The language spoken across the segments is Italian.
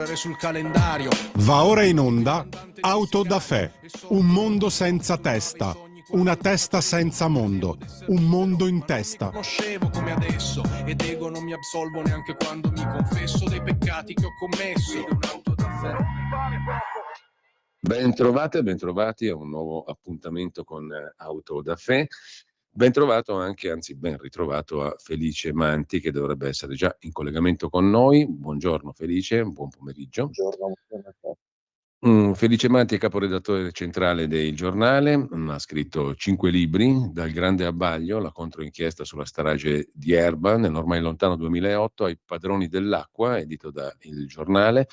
sul calendario. Va ora in onda Auto da Fè, un mondo senza testa, una testa senza mondo, un mondo in testa. Conoscevo come adesso ed ego non mi absolvo neanche quando mi confesso dei peccati che ho commesso. Un'auto da Fè. Ben trovate e ben trovati a un nuovo appuntamento con Auto da Fè. Ben trovato anche, anzi ben ritrovato a Felice Manti, che dovrebbe essere già in collegamento con noi. Buongiorno Felice, buon pomeriggio. Buongiorno. Felice Manti è caporedattore centrale del Giornale, ha scritto 5 libri, dal Grande Abbaglio, la controinchiesta sulla strage di Erba, nell'ormai lontano 2008, ai Padroni dell'acqua, edito da Il Giornale,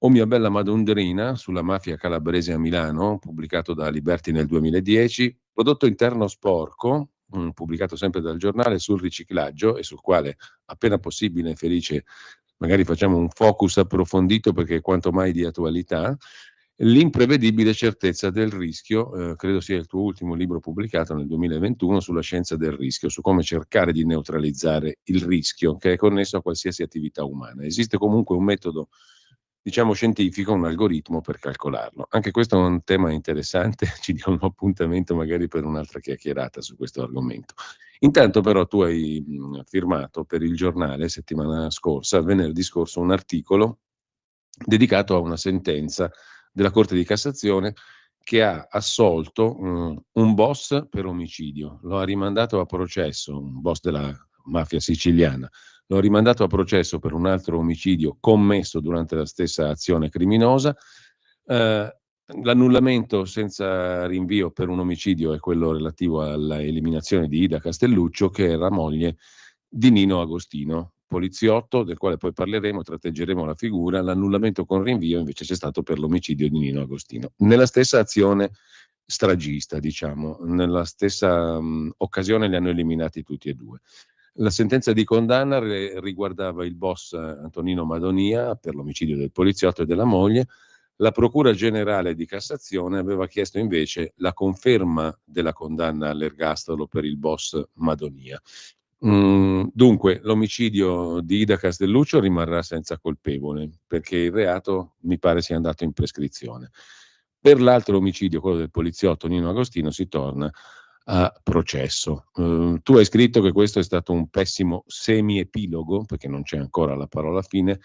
O mia bella Madondrina, sulla mafia calabrese a Milano, pubblicato da Liberty nel 2010, Prodotto interno sporco, pubblicato sempre dal Giornale, sul riciclaggio e sul quale, appena possibile, Felice, magari facciamo un focus approfondito perché è quanto mai di attualità. L'imprevedibile certezza del rischio, credo sia il tuo ultimo libro pubblicato nel 2021 sulla scienza del rischio, su come cercare di neutralizzare il rischio che è connesso a qualsiasi attività umana. Esiste comunque un metodo, diciamo scientifico, un algoritmo per calcolarlo. Anche questo è un tema interessante, ci diamo un appuntamento magari per un'altra chiacchierata su questo argomento. Intanto però tu hai firmato per Il Giornale settimana scorsa, venerdì scorso, un articolo dedicato a una sentenza della Corte di Cassazione che ha assolto un boss per omicidio, lo ha rimandato a processo, un boss della mafia siciliana, lo ha rimandato a processo per un altro omicidio commesso durante la stessa azione criminosa. L'annullamento senza rinvio per un omicidio è quello relativo alla eliminazione di Ida Castelluccio, che era moglie di Nino Agostino, poliziotto, del quale poi parleremo, tratteggeremo la figura. L'annullamento con rinvio invece c'è stato per l'omicidio di Nino Agostino. Nella stessa azione stragista, diciamo, nella stessa occasione li hanno eliminati tutti e due. La sentenza di condanna riguardava il boss Antonino Madonia per l'omicidio del poliziotto e della moglie. La Procura Generale di Cassazione aveva chiesto invece la conferma della condanna all'ergastolo per il boss Madonia. Dunque, l'omicidio di Ida Castelluccio rimarrà senza colpevole, perché il reato mi pare sia andato in prescrizione. Per l'altro omicidio, quello del poliziotto Nino Agostino, si torna a processo. Tu hai scritto che questo è stato un pessimo semi-epilogo, perché non c'è ancora la parola fine,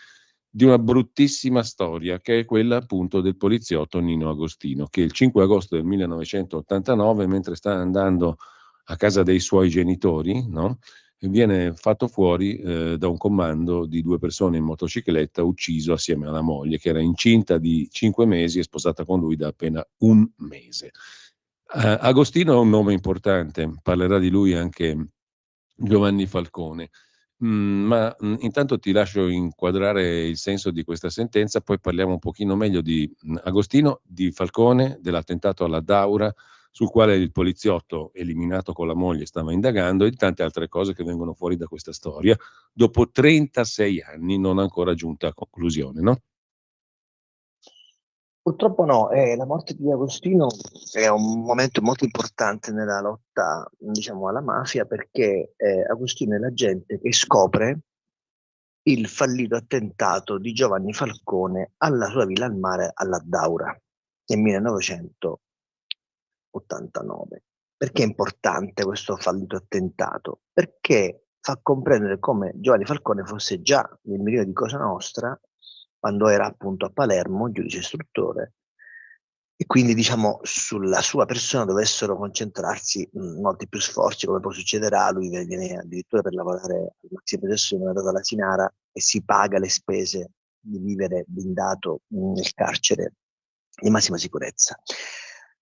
di una bruttissima storia, che è quella appunto del poliziotto Nino Agostino, che il 5 agosto del 1989, mentre sta andando a casa dei suoi genitori, no? Viene fatto fuori da un comando di 2 persone in motocicletta, ucciso assieme alla moglie, che era incinta di 5 mesi e sposata con lui da appena un mese. Agostino è un nome importante, parlerà di lui anche Giovanni Falcone. Intanto ti lascio inquadrare il senso di questa sentenza, poi parliamo un pochino meglio di Agostino, di Falcone, dell'attentato alla Daura, sul quale il poliziotto eliminato con la moglie stava indagando, e di tante altre cose che vengono fuori da questa storia, dopo 36 anni non ancora giunta a conclusione, no? Purtroppo no, la morte di Agostino è un momento molto importante nella lotta, diciamo, alla mafia, perché Agostino è l'agente che scopre il fallito attentato di Giovanni Falcone alla sua villa al mare alla Daura nel 1989. Perché è importante questo fallito attentato? Perché fa comprendere come Giovanni Falcone fosse già nel mirino di Cosa Nostra quando era appunto a Palermo, giudice istruttore, e quindi diciamo sulla sua persona dovessero concentrarsi molti più sforzi, come poi succederà. Lui viene addirittura per lavorare al maxi processo mandato all'Asinara e si paga le spese di vivere blindato nel carcere di massima sicurezza.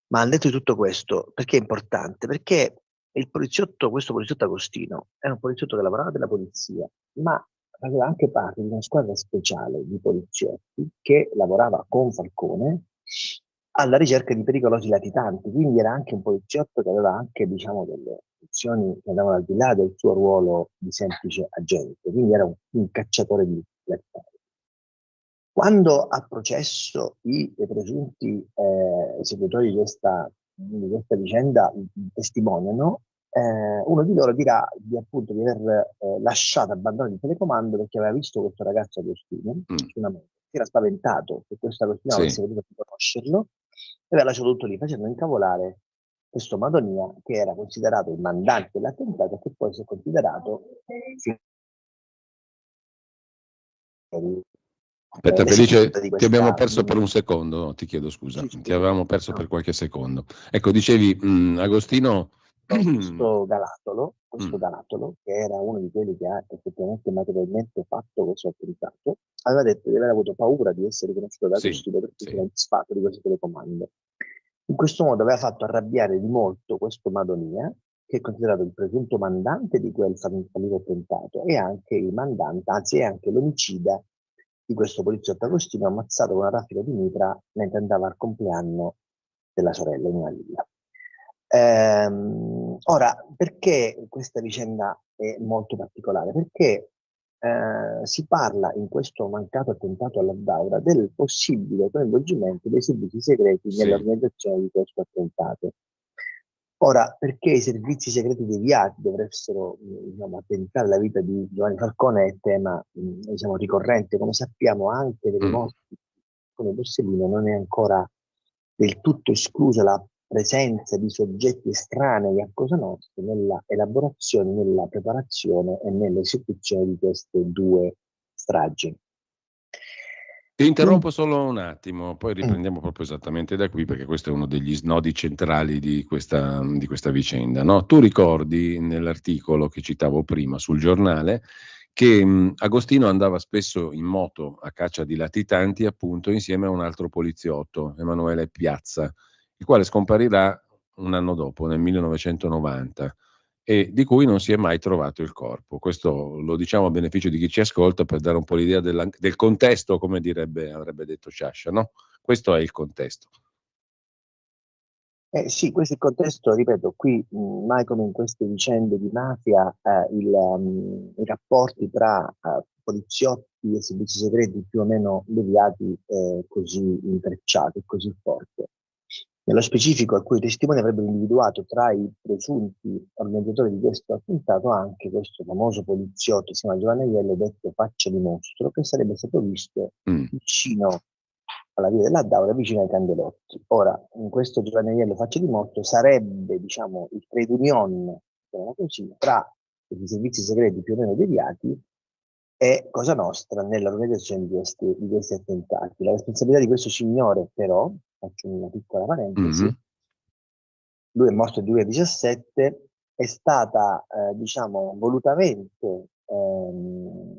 Ma al netto di tutto questo, perché è importante? Perché questo poliziotto Agostino, era un poliziotto che lavorava per la polizia, ma faceva anche parte di una squadra speciale di poliziotti che lavorava con Falcone alla ricerca di pericolosi latitanti, quindi era anche un poliziotto che aveva anche, diciamo, delle funzioni che andavano al di là del suo ruolo di semplice agente, quindi era un cacciatore di latitanti. Quando a processo i presunti esecutori di questa vicenda testimoniano, uno di loro dirà appunto di aver lasciato abbandonato il telecomando perché aveva visto questo ragazzo Agostino su una moto si era spaventato che questo Agostino Sì. avesse potuto riconoscerlo e aveva lasciato tutto lì, facendo incavolare questo Madonia, che era considerato il mandante dell'attentato, che poi si è considerato Aspetta Felice, l'esecutore di ti abbiamo questa perso per un secondo, ti chiedo scusa, sì, ti avevamo perso no, per qualche secondo. Ecco, dicevi Agostino. questo Galatolo, che era uno di quelli che ha effettivamente materialmente fatto questo attentato, aveva detto di aver avuto paura di essere conosciuto da Sì, Agostino perché si sì. era disfatto di questo telecomando. In questo modo aveva fatto arrabbiare di molto questo Madonia, che è considerato il presunto mandante di quel fallito attentato e anche il mandante, anzi è anche l'omicida di questo poliziotto Agostino ammazzato con una raffica di mitra mentre andava al compleanno della sorella in una villa. Ora, perché questa vicenda è molto particolare? Perché si parla in questo mancato attentato all'Addaura del possibile coinvolgimento dei servizi segreti Sì. nell'organizzazione di questo attentato. Ora, perché i servizi segreti deviati dovessero diciamo, attentare la vita di Giovanni Falcone è tema diciamo, ricorrente, come sappiamo anche delle morti come Borsellino non è ancora del tutto esclusa la presenza di soggetti estranei a Cosa Nostra nella elaborazione, nella preparazione e nell'esecuzione di queste due stragi. Ti interrompo solo un attimo, poi Mm. riprendiamo proprio esattamente da qui perché questo è uno degli snodi centrali di questa vicenda. No? Tu ricordi nell'articolo che citavo prima sul giornale che Agostino andava spesso in moto a caccia di latitanti appunto insieme a un altro poliziotto, Emanuele Piazza, il quale scomparirà un anno dopo, nel 1990. E di cui non si è mai trovato il corpo. Questo lo diciamo a beneficio di chi ci ascolta per dare un po' l'idea del contesto, come avrebbe detto Sciascia, no? Questo è il contesto. Sì, questo è il contesto, ripeto, qui mai come in queste vicende di mafia, i rapporti tra poliziotti e servizi segreti più o meno deviati così intrecciati, così forte. Nello specifico, alcuni testimoni avrebbero individuato tra i presunti organizzatori di questo attentato anche questo famoso poliziotto, si chiama Giovanni Aiello, detto Faccia di Mostro, che sarebbe stato visto vicino alla via dell'Addaura, vicino ai Candelotti. Ora, in questo Giovanni Aiello Faccia di Mostro sarebbe, diciamo, il trade union, così, tra i servizi segreti più o meno deviati e Cosa Nostra nell'organizzazione di questi attentati. La responsabilità di questo signore, però, faccio una piccola parentesi, lui è morto nel 2017, è stata, diciamo, volutamente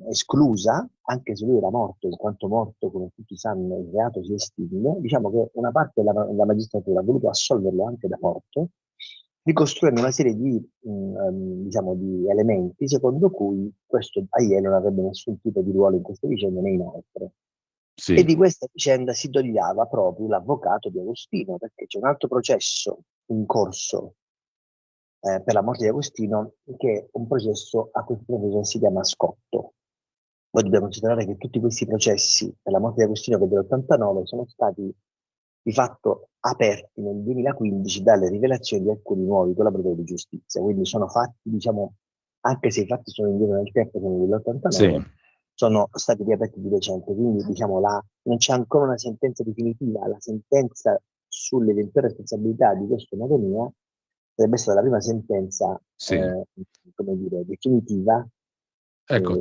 esclusa, anche se lui era morto, in quanto morto, come tutti sanno, il reato si estingue, diciamo che una parte della magistratura ha voluto assolverlo anche da morto, ricostruendo una serie di, diciamo, di elementi secondo cui questo Aiello non avrebbe nessun tipo di ruolo in queste vicende né in altre. E di questa vicenda si dogliava proprio l'avvocato di Agostino, perché c'è un altro processo in corso per la morte di Agostino, che è un processo a questo punto si chiama Scotto. Noi dobbiamo considerare che tutti questi processi per la morte di Agostino, che è dell'89, sono stati di fatto aperti nel 2015 dalle rivelazioni di alcuni nuovi collaboratori di giustizia. Quindi sono fatti, diciamo, anche se i fatti sono indietro nel tempo, sono dell'89, Sì. sono stati riaperti di recente. Quindi, diciamo, non c'è ancora una sentenza definitiva. La sentenza sull'eventuale responsabilità di questo Madonia sarebbe stata la prima sentenza, Sì. come dire, definitiva. Ecco,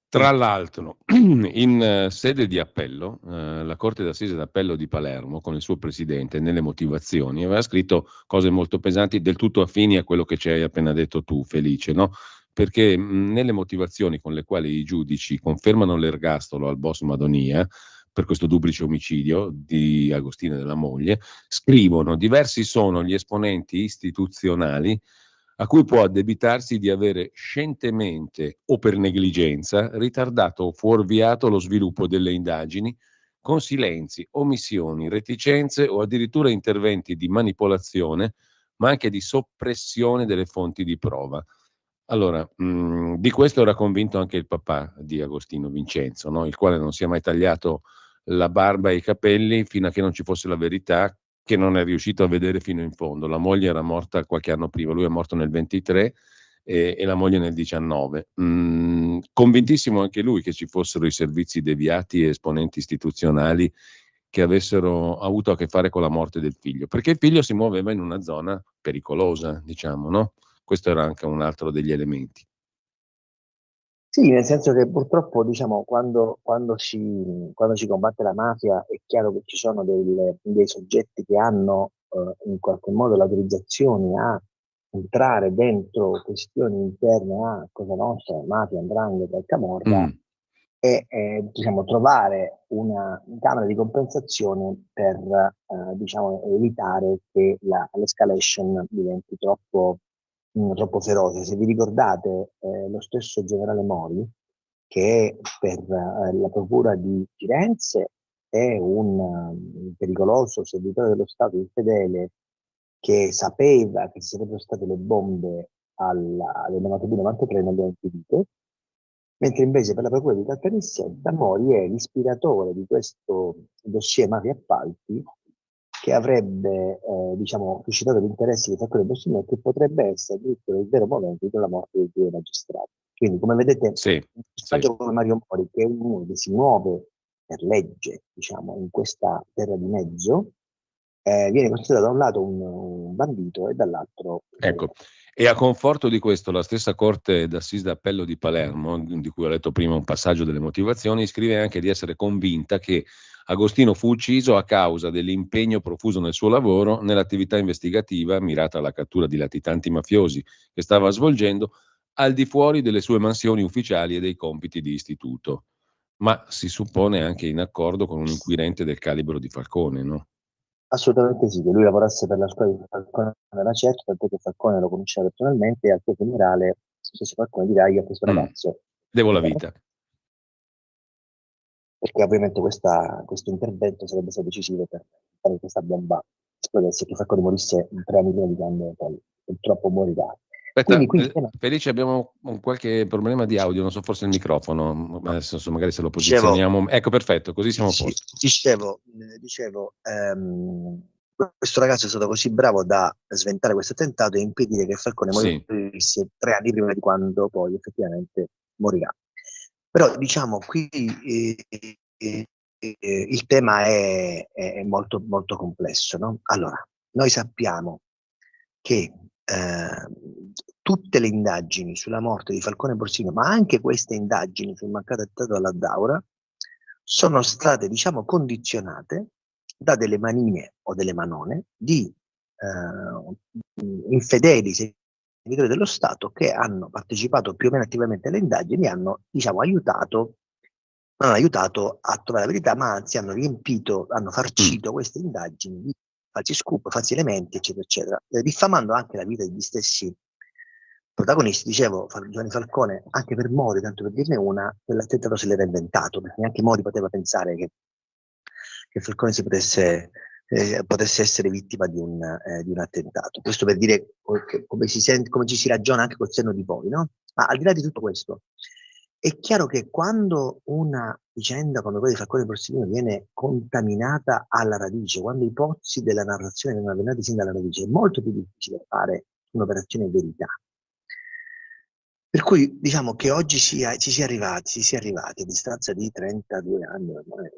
tra l'altro, in sede di appello, la Corte d'Assise d'Appello di Palermo, con il suo presidente, nelle motivazioni, aveva scritto cose molto pesanti, del tutto affini a quello che ci hai appena detto tu, Felice, no? Perché nelle motivazioni con le quali i giudici confermano l'ergastolo al boss Madonia per questo duplice omicidio di Agostino e della moglie, scrivono: diversi sono gli esponenti istituzionali a cui può addebitarsi di avere scientemente o per negligenza ritardato o fuorviato lo sviluppo delle indagini con silenzi, omissioni, reticenze o addirittura interventi di manipolazione, ma anche di soppressione delle fonti di prova. Allora, di questo era convinto anche il papà di Agostino, Vincenzo, no? Il quale non si è mai tagliato la barba e i capelli fino a che non ci fosse la verità, che non è riuscito a vedere fino in fondo. La moglie era morta qualche anno prima, lui è morto nel 23 e la moglie nel 19. Convintissimo anche lui che ci fossero i servizi deviati e esponenti istituzionali che avessero avuto a che fare con la morte del figlio, perché il figlio si muoveva in una zona pericolosa, diciamo, no? Questo era anche un altro degli elementi. Sì, nel senso che purtroppo, diciamo, quando si combatte la mafia è chiaro che ci sono dei soggetti che hanno in qualche modo l'autorizzazione a entrare dentro questioni interne a Cosa Nostra, mafia, 'ndrangheta e camorra Mm. e diciamo, trovare una camera di compensazione per diciamo, evitare che l'escalation diventi troppo feroce. Se vi ricordate, lo stesso generale Mori, che per la procura di Firenze è un pericoloso servitore dello Stato infedele che sapeva che ci sarebbero state le bombe alle 92-93 non le ha impedite, mentre invece per la procura di Caltanissetta Mori è l'ispiratore di questo dossier mafia e appalti che avrebbe diciamo, suscitato l'interesse di Falcone Borsellino e che potrebbe essere addirittura il vero momento della morte dei due magistrati. Quindi, come vedete, Sì, un sì. personaggio come Mario Mori, che è uno che si muove per legge, diciamo, in questa terra di mezzo, viene considerato da un lato un bandito e dall'altro Ecco, e a conforto di questo la stessa Corte d'Assise d'Appello di Palermo, di cui ho letto prima un passaggio delle motivazioni, scrive anche di essere convinta che Agostino fu ucciso a causa dell'impegno profuso nel suo lavoro nell'attività investigativa mirata alla cattura di latitanti mafiosi che stava svolgendo al di fuori delle sue mansioni ufficiali e dei compiti di istituto, ma si suppone anche in accordo con un inquirente del calibro di Falcone, no? Assolutamente sì, che lui lavorasse per la scuola di Falcone era certo, tanto che Falcone lo conosceva personalmente e al suo funerale lo stesso Falcone dirà io a questo Mm. ragazzo, Devo la vita. perché ovviamente questo intervento sarebbe stato decisivo per fare che questa bomba esplodesse, che Falcone morisse 3 anni prima di quando poi purtroppo morirà. Quindi Aspetta, qui il tema, Felice, abbiamo un qualche problema di audio, non so, forse il microfono, ma adesso magari se lo dicevo, posizioniamo. Ecco, perfetto, così siamo a posto. dicevo, questo ragazzo è stato così bravo da sventare questo attentato e impedire che Falcone Sì, morisse 3 anni prima di quando poi effettivamente morirà. Però diciamo qui il tema è molto, molto complesso, no? Allora, noi sappiamo che tutte le indagini sulla morte di Falcone Borsino, ma anche queste indagini sul mancato attentato alla Daura, sono state, diciamo, condizionate da delle manine o delle manone di infedeli servitori dello Stato che hanno partecipato più o meno attivamente alle indagini e hanno, diciamo, non hanno aiutato a trovare la verità, ma anzi hanno riempito, hanno mm, farcito queste indagini di falsi scoop, falsi elementi, eccetera, eccetera, diffamando anche la vita degli stessi protagonisti. Dicevo, Giovanni Falcone, anche per Mori, tanto per dirne una, quell'attentato se l'era inventato, perché neanche Mori poteva pensare che Falcone potesse essere vittima di un attentato. Questo per dire come si sente, come ci si ragiona anche col senno di poi, no? Ma al di là di tutto questo, è chiaro che quando una vicenda come quella di Falcone Borsellino viene contaminata alla radice, quando i pozzi della narrazione vengono avvelenati sin dalla radice, è molto più difficile fare un'operazione verità. Per cui diciamo che oggi si sia arrivati a distanza di 32 anni, ormai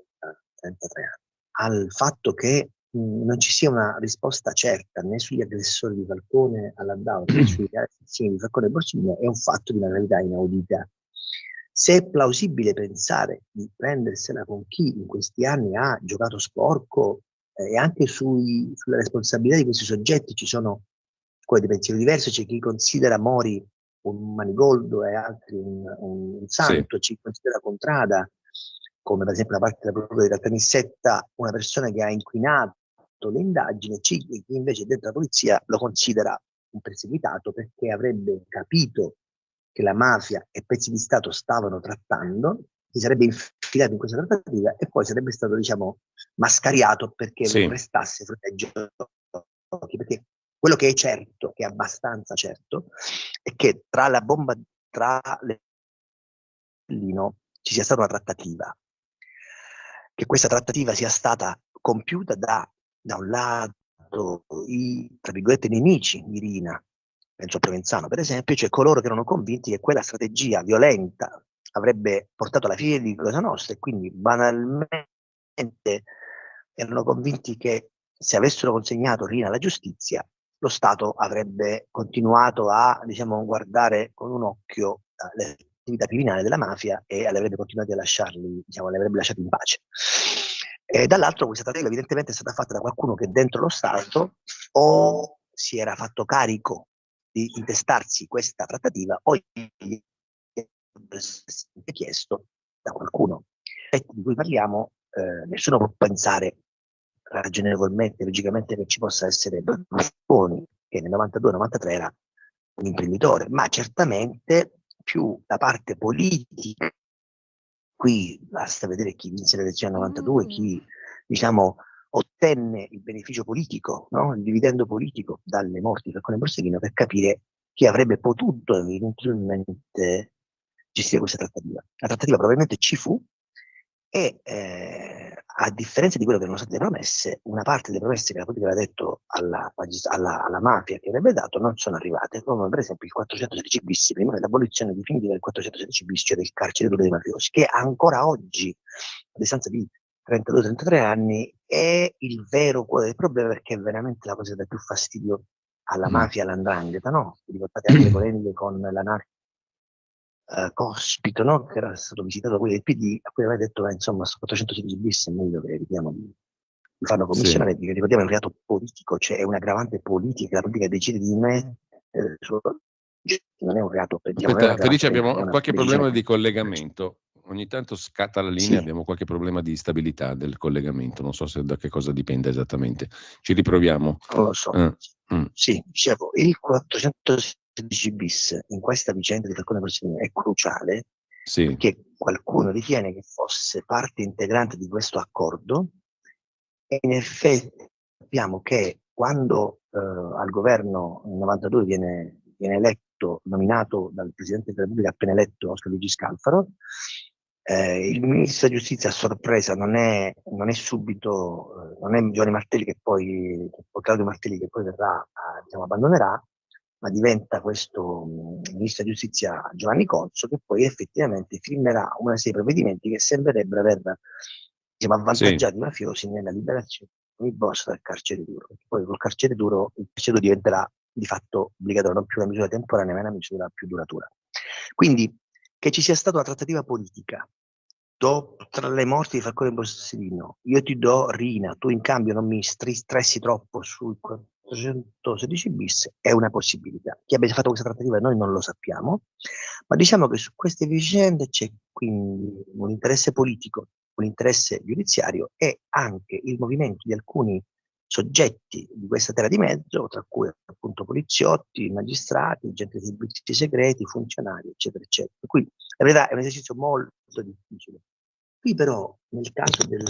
33 anni, al fatto che non ci sia una risposta certa né sugli aggressori di Falcone alla Daura né sugli assassini di Falcone e Borsellino è un fatto di una gravità inaudita. Se è plausibile pensare di prendersela con chi in questi anni ha giocato sporco e anche sulla responsabilità di questi soggetti ci sono scuole di pensiero diverse, c'è chi considera Mori un Manigoldo e altri un sì, santo, ci considera Contrada, come per esempio la parte della procura di Caltanissetta, una persona che ha inquinato le indagini, chi invece dentro la polizia lo considera un perseguitato perché avrebbe capito che la mafia e pezzi di Stato stavano trattando, si sarebbe infilato in questa trattativa e poi sarebbe stato, diciamo, mascariato perché sì, prestasse fronteggi perché quello che è certo, che è abbastanza certo, è che tra la bomba, tra Lino ci sia stata una trattativa, che questa trattativa sia stata compiuta da un lato i, tra virgolette, nemici di Rina, penso a Provenzano per esempio, cioè coloro che erano convinti che quella strategia violenta avrebbe portato alla fine di Cosa Nostra e quindi banalmente erano convinti che se avessero consegnato Rina alla giustizia lo Stato avrebbe continuato a, diciamo, guardare con un occhio le attività criminali della mafia e avrebbe continuato a lasciarli, diciamo, li avrebbe lasciati in pace. E dall'altro questa trattativa evidentemente è stata fatta da qualcuno che dentro lo Stato o si era fatto carico di intestarsi questa trattativa o gli è chiesto da qualcuno. Di cui parliamo, nessuno può pensare ragionevolmente, logicamente che ci possa essere Berlusconi, che nel 92-93 era un imprenditore, ma certamente più la parte politica, qui basta vedere chi vinse le elezioni nel 92, chi diciamo ottenne il beneficio politico, no? Il dividendo politico dalle morti di Falcone e Borsellino per capire chi avrebbe potuto eventualmente gestire questa trattativa. La trattativa probabilmente ci fu e a differenza di quello che erano state le promesse, una parte delle promesse che la politica aveva detto alla mafia che avrebbe dato non sono arrivate, come per esempio il 416 bis, prima dell'abolizione definitiva del 416 bis, cioè del carcere duro dei mafiosi, che ancora oggi, a distanza di 32-33 anni, è il vero cuore del problema perché è veramente la cosa che dà più fastidio alla mafia e all''ndrangheta, no? Vi ricordate anche le polemiche con l'anarchia Cospito, no? Che era stato visitato da quelli del PD, a cui aveva detto che insomma su 416 bis è meglio che evitiamo di farlo commissionare, perché ricordiamo è un reato politico, cioè è un'aggravante politica, la politica decide di me, non è un reato, diciamo, non è Aspetta, Felice, un'aggravante penale, è abbiamo una qualche decisione problema di politica. collegamento. Ogni tanto scatta la linea, Sì, abbiamo qualche problema di stabilità del collegamento. Non so se da che cosa dipende esattamente. Ci riproviamo. non lo so. Mm. Sì, dicevo, il 416 bis in questa vicenda di Falcone e Borsellino è cruciale Sì, perché qualcuno ritiene che fosse parte integrante di questo accordo e in effetti sappiamo che quando al governo nel 92 viene eletto, nominato dal Presidente della Repubblica appena eletto Oscar Luigi Scalfaro, il Ministro della Giustizia a sorpresa non è subito, non è Giovanni Martelli o Claudio Martelli che poi verrà, diciamo, abbandonerà, ma diventa questo Ministro della Giustizia Giovanni Conso, che poi effettivamente firmerà una serie di provvedimenti che sembrerebbero aver, diciamo, avvantaggiato i mafiosi nella liberazione di boss dal carcere duro. Perché poi col carcere duro il carcere duro diventerà di fatto obbligatorio, non più una misura temporanea, ma una misura più duratura. Quindi che ci sia stata una trattativa politica tra le morti di Falcone e Borsellino, io ti do Rina, tu in cambio non mi stressi troppo sul 416 bis, è una possibilità. Chi abbia fatto questa trattativa noi non lo sappiamo, ma diciamo che su queste vicende c'è quindi un interesse politico, un interesse giudiziario e anche il movimento di alcuni soggetti di questa terra di mezzo, tra cui appunto poliziotti, magistrati, gente dei servizi segreti, funzionari, eccetera, eccetera. Per cui la verità è un esercizio molto difficile. Qui però, nel caso del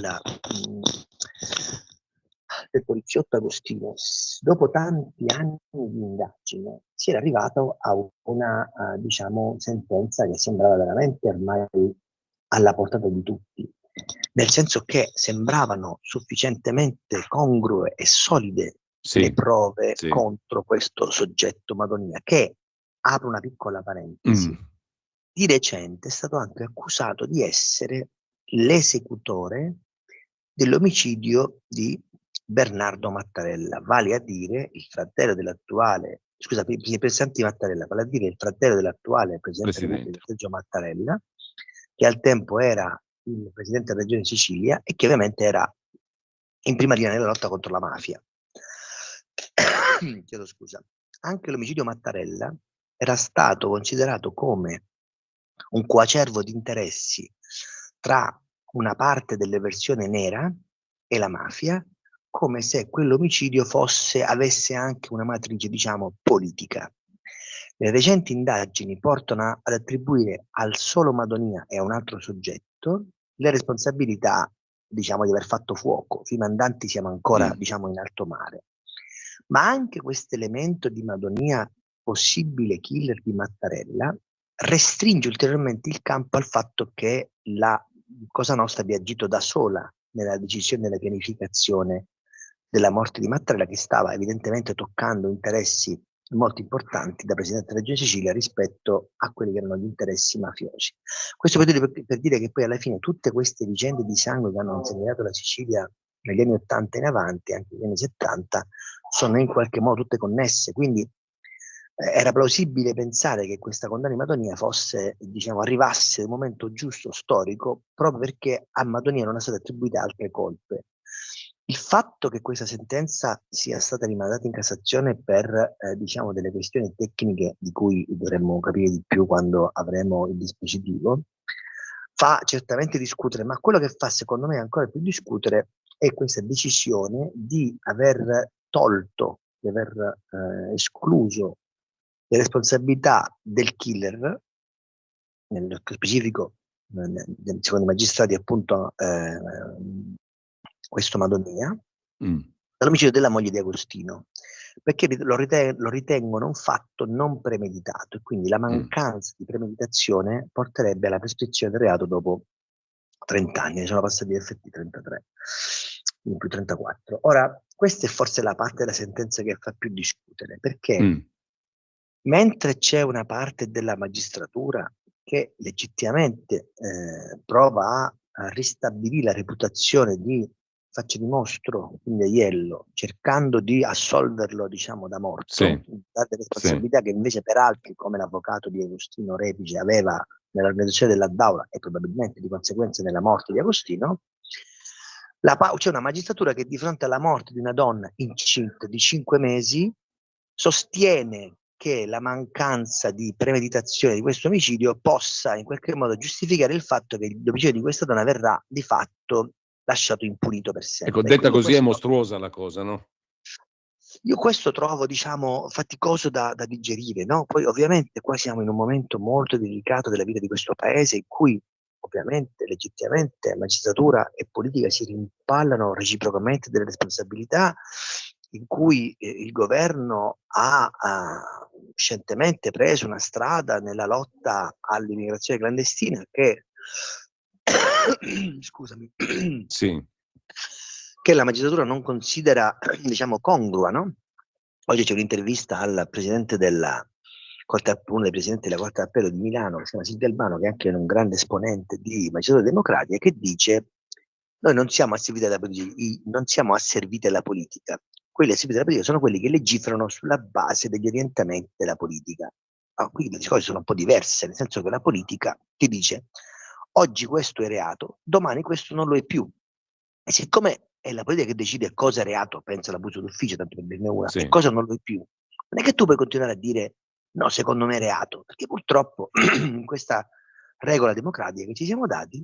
poliziotto Agostino, dopo tanti anni di indagine, si era arrivato a una, diciamo, sentenza che sembrava veramente ormai alla portata di tutti, nel senso che sembravano sufficientemente congrue e solide le prove contro questo soggetto Madonia, che, apro una piccola parentesi, di recente è stato anche accusato di essere l'esecutore dell'omicidio di Bernardo Mattarella, vale a dire il fratello dell'attuale, scusa, Santi Mattarella, vale a dire il fratello dell'attuale Presidente della Repubblica Sergio Mattarella, che al tempo era il Presidente della Regione Sicilia e che ovviamente era in prima linea nella lotta contro la mafia. Chiedo scusa. Anche l'omicidio Mattarella era stato considerato come un coacervo di interessi tra una parte dell'eversione nera e la mafia, come se quell'omicidio avesse anche una matrice, diciamo, politica. Le recenti indagini portano ad attribuire al solo Madonia e a un altro soggetto le responsabilità, diciamo, di aver fatto fuoco. I mandanti siamo ancora, diciamo, in alto mare. Ma anche questo elemento di Madonia, possibile killer di Mattarella, restringe ulteriormente il campo al fatto che la Cosa Nostra abbia agito da sola nella decisione della pianificazione della morte di Mattarella, che stava evidentemente toccando interessi molto importanti da Presidente della Regione Sicilia rispetto a quelli che erano gli interessi mafiosi. Questo per dire che poi alla fine tutte queste vicende di sangue che hanno insegnato la Sicilia negli anni 80 in avanti, anche negli anni 70, sono in qualche modo tutte connesse. Quindi era plausibile pensare che questa condanna di Madonia fosse, diciamo, arrivasse nel momento giusto storico, proprio perché a Madonia non erano state attribuite altre colpe. Il fatto che questa sentenza sia stata rimandata in Cassazione per, diciamo, delle questioni tecniche di cui dovremmo capire di più quando avremo il dispositivo, fa certamente discutere, ma quello che fa secondo me ancora più discutere è questa decisione di aver tolto, di aver escluso le responsabilità del killer, nello specifico, secondo i magistrati, appunto, questo Madonia, dall'omicidio della moglie di Agostino, perché lo ritengono un fatto non premeditato, e quindi la mancanza di premeditazione porterebbe alla prescrizione del reato dopo 30 anni, ne sono passati effetti 33, in più 34. Ora, questa è forse la parte della sentenza che fa più discutere, perché mentre c'è una parte della magistratura che legittimamente prova a ristabilire la reputazione di faccia di mostro, quindi Aiello, cercando di assolverlo, diciamo, da morto, date responsabilità che invece per altri, come l'avvocato di Agostino Repice, aveva nell'organizzazione della Daula e probabilmente di conseguenza nella morte di Agostino, c'è una magistratura che di fronte alla morte di una donna incinta di 5 mesi sostiene che la mancanza di premeditazione di questo omicidio possa in qualche modo giustificare il fatto che l'omicidio di questa donna verrà di fatto lasciato impunito per sempre. Ecco, detta così è mostruosa la cosa, no? Io questo trovo, diciamo, faticoso da digerire, no? Poi ovviamente qua siamo in un momento molto delicato della vita di questo paese in cui ovviamente, legittimamente, magistratura e politica si rimpallano reciprocamente delle responsabilità, in cui il governo ha scientemente preso una strada nella lotta all'immigrazione clandestina che scusami, che la magistratura non considera, diciamo, congrua, no? Oggi c'è un'intervista al presidente della Corte, uno dei presidenti della Corte d'Appello di Milano, che si chiama Silvio Albano, che è anche un grande esponente di Magistratura Democratica, che dice: noi non siamo asserviti alla politica, non siamo asserviti alla politica. Quelli asserviti alla politica sono quelli che legiferano sulla base degli orientamenti della politica. Quindi le cose sono un po' diverse, nel senso che la politica ti dice: oggi questo è reato, domani questo non lo è più. E siccome è la politica che decide cosa è reato, penso all'abuso d'ufficio, tanto per dirne una, e cosa non lo è più, non è che tu puoi continuare a dire no, secondo me è reato, perché purtroppo in questa regola democratica che ci siamo dati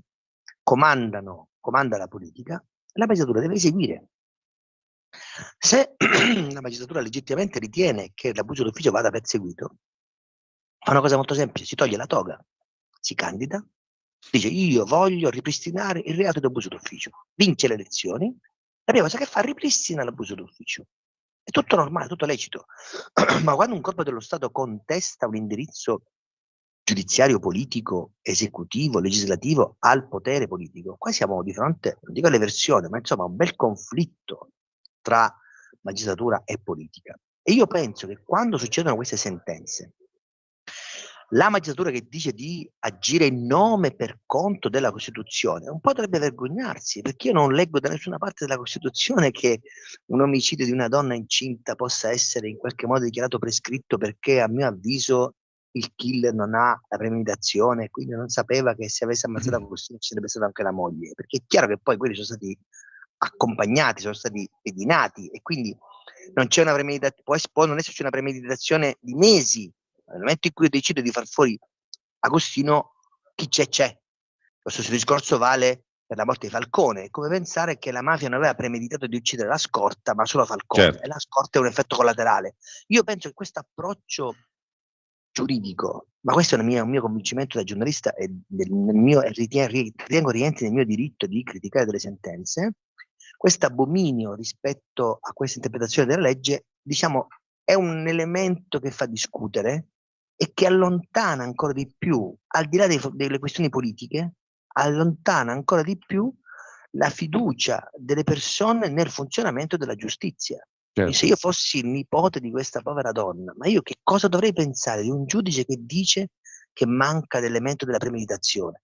comanda la politica, la magistratura deve eseguire. Se la magistratura legittimamente ritiene che l'abuso d'ufficio vada perseguito, fa una cosa molto semplice: si toglie la toga, si candida, dice io voglio ripristinare il reato di abuso d'ufficio, vince le elezioni, la prima cosa che fa ripristina l'abuso d'ufficio. È tutto normale, tutto lecito. Ma quando un corpo dello Stato contesta un indirizzo giudiziario, politico, esecutivo, legislativo al potere politico, qua siamo di fronte, non dico all'eversione, ma insomma a un bel conflitto tra magistratura e politica. E io penso che quando succedono queste sentenze, la magistratura che dice di agire in nome e per conto della Costituzione un po' dovrebbe vergognarsi, perché io non leggo da nessuna parte della Costituzione che un omicidio di una donna incinta possa essere in qualche modo dichiarato prescritto, perché a mio avviso il killer non ha la premeditazione, quindi non sapeva che se avesse ammazzato Agostino ci sarebbe stata anche la moglie, perché è chiaro che poi quelli sono stati accompagnati, sono stati pedinati, e quindi non c'è una premeditazione, può non esserci una premeditazione di mesi. Nel momento in cui io decido di far fuori Agostino, chi c'è. Lo stesso discorso vale per la morte di Falcone. È come pensare che la mafia non aveva premeditato di uccidere la scorta, ma solo Falcone, e la scorta è un effetto collaterale. Io penso che questo approccio giuridico, ma questo è un mio convincimento da giornalista e ritengo rientri nel mio diritto di criticare delle sentenze, questo abominio rispetto a questa interpretazione della legge, diciamo, è un elemento che fa discutere e che allontana ancora di più, al di là delle questioni politiche, allontana ancora di più la fiducia delle persone nel funzionamento della giustizia. E se io fossi il nipote di questa povera donna, ma io che cosa dovrei pensare di un giudice che dice che manca l'elemento della premeditazione?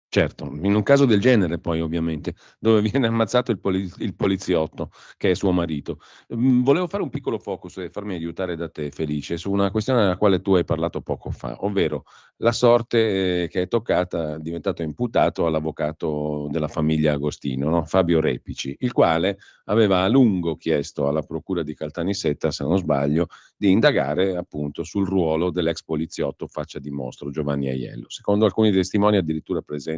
Certo, in un caso del genere poi ovviamente, dove viene ammazzato il poliziotto, che è suo marito. Volevo fare un piccolo focus e farmi aiutare da te, Felice, su una questione della quale tu hai parlato poco fa, ovvero la sorte che è toccata, diventato imputato all'avvocato della famiglia Agostino, no? Fabio Repici, il quale aveva a lungo chiesto alla procura di Caltanissetta, se non sbaglio, di indagare appunto sul ruolo dell'ex poliziotto faccia di mostro Giovanni Aiello. Secondo alcuni testimoni addirittura presente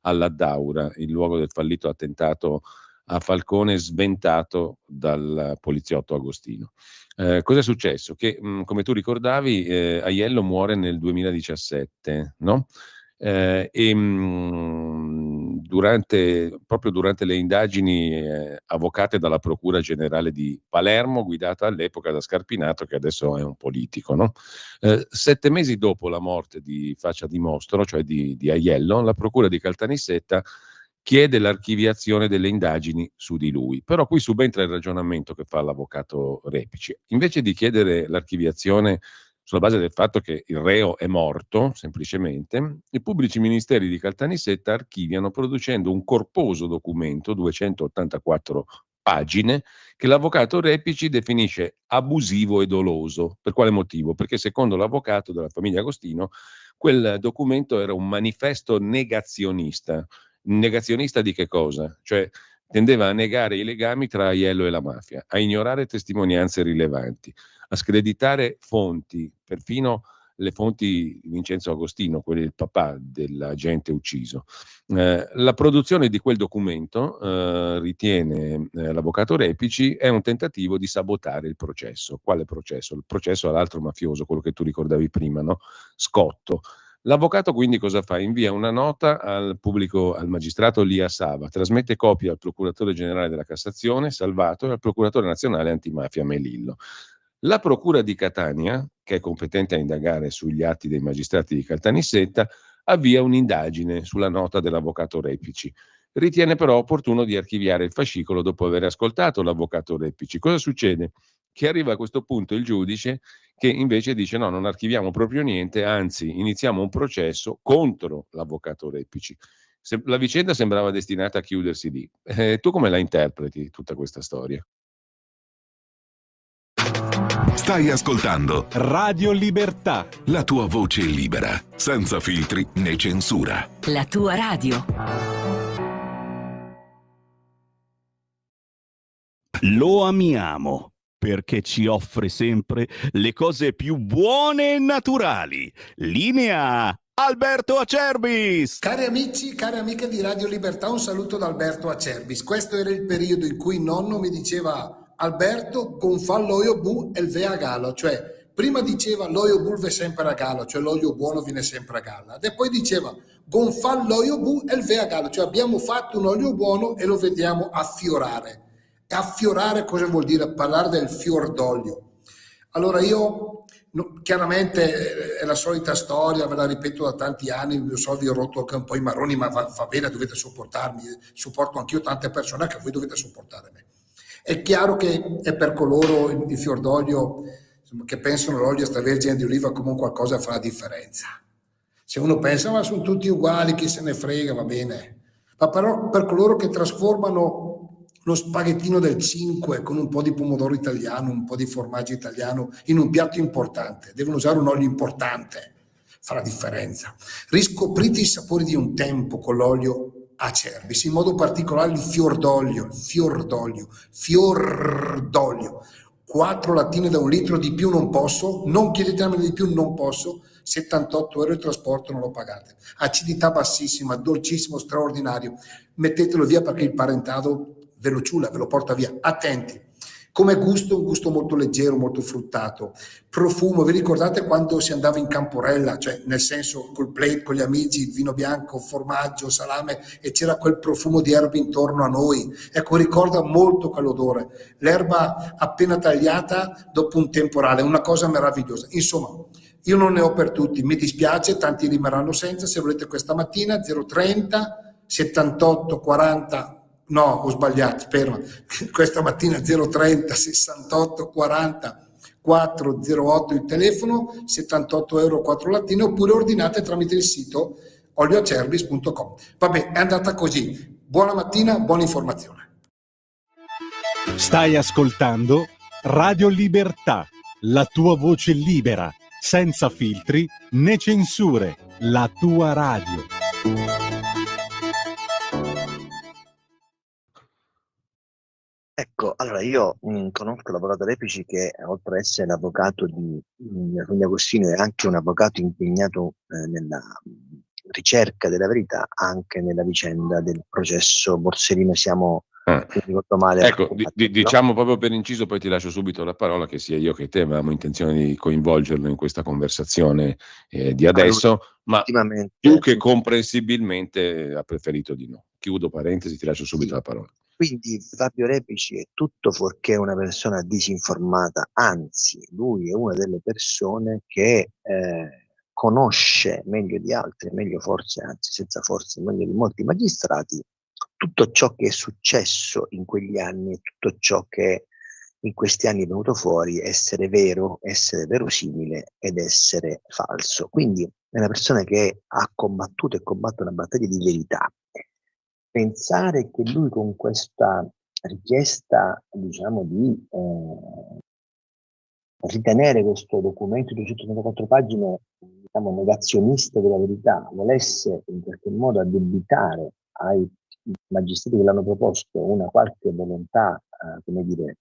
alla Daura, il luogo del fallito attentato a Falcone sventato dal poliziotto Agostino. Cosa è successo? Che come tu ricordavi Aiello muore nel 2017, no? Proprio durante le indagini avvocate dalla Procura Generale di Palermo, guidata all'epoca da Scarpinato, che adesso è un politico, no? 7 mesi dopo la morte di Faccia di Mostro, cioè di Aiello, la Procura di Caltanissetta chiede l'archiviazione delle indagini su di lui. Però qui subentra il ragionamento che fa l'avvocato Repici. Invece di chiedere l'archiviazione sulla base del fatto che il reo è morto, semplicemente, i pubblici ministeri di Caltanissetta archiviano producendo un corposo documento, 284 pagine, che l'avvocato Repici definisce abusivo e doloso. Per quale motivo? Perché secondo l'avvocato della famiglia Agostino, quel documento era un manifesto negazionista. Negazionista di che cosa? Cioè tendeva a negare i legami tra Aiello e la mafia, a ignorare testimonianze rilevanti, a screditare fonti, perfino le fonti di Vincenzo Agostino, quelli del papà dell'agente ucciso. La produzione di quel documento, ritiene l'avvocato Repici, è un tentativo di sabotare il processo. Quale processo? Il processo all'altro mafioso, quello che tu ricordavi prima, no? Scotto. L'avvocato quindi cosa fa? Invia una nota al pubblico, al magistrato Lia Sava, trasmette copia al procuratore generale della Cassazione, Salvato, e al procuratore nazionale antimafia Melillo. La procura di Catania, che è competente a indagare sugli atti dei magistrati di Caltanissetta, avvia un'indagine sulla nota dell'avvocato Repici. Ritiene però opportuno di archiviare il fascicolo dopo aver ascoltato l'avvocato Repici. Cosa succede? Che arriva a questo punto il giudice che invece dice no, non archiviamo proprio niente, anzi iniziamo un processo contro l'avvocato Repici. La vicenda sembrava destinata a chiudersi lì. Tu come la interpreti tutta questa storia? Stai ascoltando Radio Libertà. la tua voce libera, senza filtri né censura. La tua radio. Lo amiamo perché ci offre sempre le cose più buone e naturali. Linea Alberto Acerbis. Cari amici, cari amiche di Radio Libertà, un saluto da Alberto Acerbis. Questo era il periodo in cui nonno mi diceva: Alberto, con fa l'oio bu e il ve a galo, cioè prima diceva l'oio bu ve sempre a galo, cioè l'olio buono viene sempre a galla, e poi diceva con fa l'oio bu e il ve a galo, cioè abbiamo fatto un olio buono e lo vediamo affiorare. E affiorare cosa vuol dire? Parlare del fior d'olio. Allora io, chiaramente è la solita storia, ve la ripeto da tanti anni, lo so, vi ho rotto anche un po' i marroni, ma va bene, dovete sopportarmi, sopporto anch'io tante persone che voi dovete sopportare me. È chiaro che è per coloro il fior d'olio che pensano l'olio extravergine di oliva come qualcosa che fa la differenza. Se uno pensa ma sono tutti uguali, chi se ne frega, va bene, ma però per coloro che trasformano lo spaghettino del 5 con un po' di pomodoro italiano, un po' di formaggio italiano in un piatto importante, devono usare un olio importante, fa la differenza. Riscoprite i sapori di un tempo con l'olio Acerbis, in modo particolare il fior d'olio, 4 lattine da 1 litro, di più non posso, non chiedetemi di più, non posso, 78 euro il trasporto, non lo pagate. Acidità bassissima, dolcissimo, straordinario, mettetelo via perché il parentado ve lo ciula, ve lo porta via, attenti. Come gusto, un gusto molto leggero, molto fruttato. Profumo, vi ricordate quando si andava in camporella, cioè nel senso col plate, con gli amici, vino bianco, formaggio, salame, e c'era quel profumo di erbe intorno a noi? Ecco, ricorda molto quell'odore. L'erba appena tagliata dopo un temporale, una cosa meravigliosa. Insomma, io non ne ho per tutti, mi dispiace, tanti rimarranno senza. Se volete questa mattina 030 78 40 No, ho sbagliato, ferma. Questa mattina 030 68 40 408 il telefono, 78 euro 4 lattine, oppure ordinate tramite il sito olioacerbis.com. Vabbè, è andata così. Buona mattina, buona informazione. Stai ascoltando Radio Libertà, la tua voce libera, senza filtri né censure, la tua radio. Ecco, allora io conosco l'avvocato Repici che oltre ad essere l'avvocato di Rugna Agostino è anche un avvocato impegnato nella ricerca della verità, anche nella vicenda del processo Borsellino. Siamo, se non ricordo male, Ecco, diciamo proprio per inciso, poi ti lascio subito la parola, che sia io che te avevamo intenzione di coinvolgerlo in questa conversazione di adesso, ma più che comprensibilmente ha preferito di no. Chiudo parentesi, ti lascio subito la parola. Quindi Fabio Repici è tutto fuorché una persona disinformata, anzi lui è una delle persone che conosce meglio di altri, meglio forse, anzi senza forse, meglio di molti magistrati, tutto ciò che è successo in quegli anni, tutto ciò che in questi anni è venuto fuori essere vero, essere verosimile ed essere falso. Quindi è una persona che ha combattuto e combatte una battaglia di verità. Pensare che lui con questa richiesta, diciamo, di ritenere questo documento di 234 pagine, diciamo, negazionista della verità, volesse in qualche modo addebitare ai magistrati che l'hanno proposto una qualche volontà, come dire,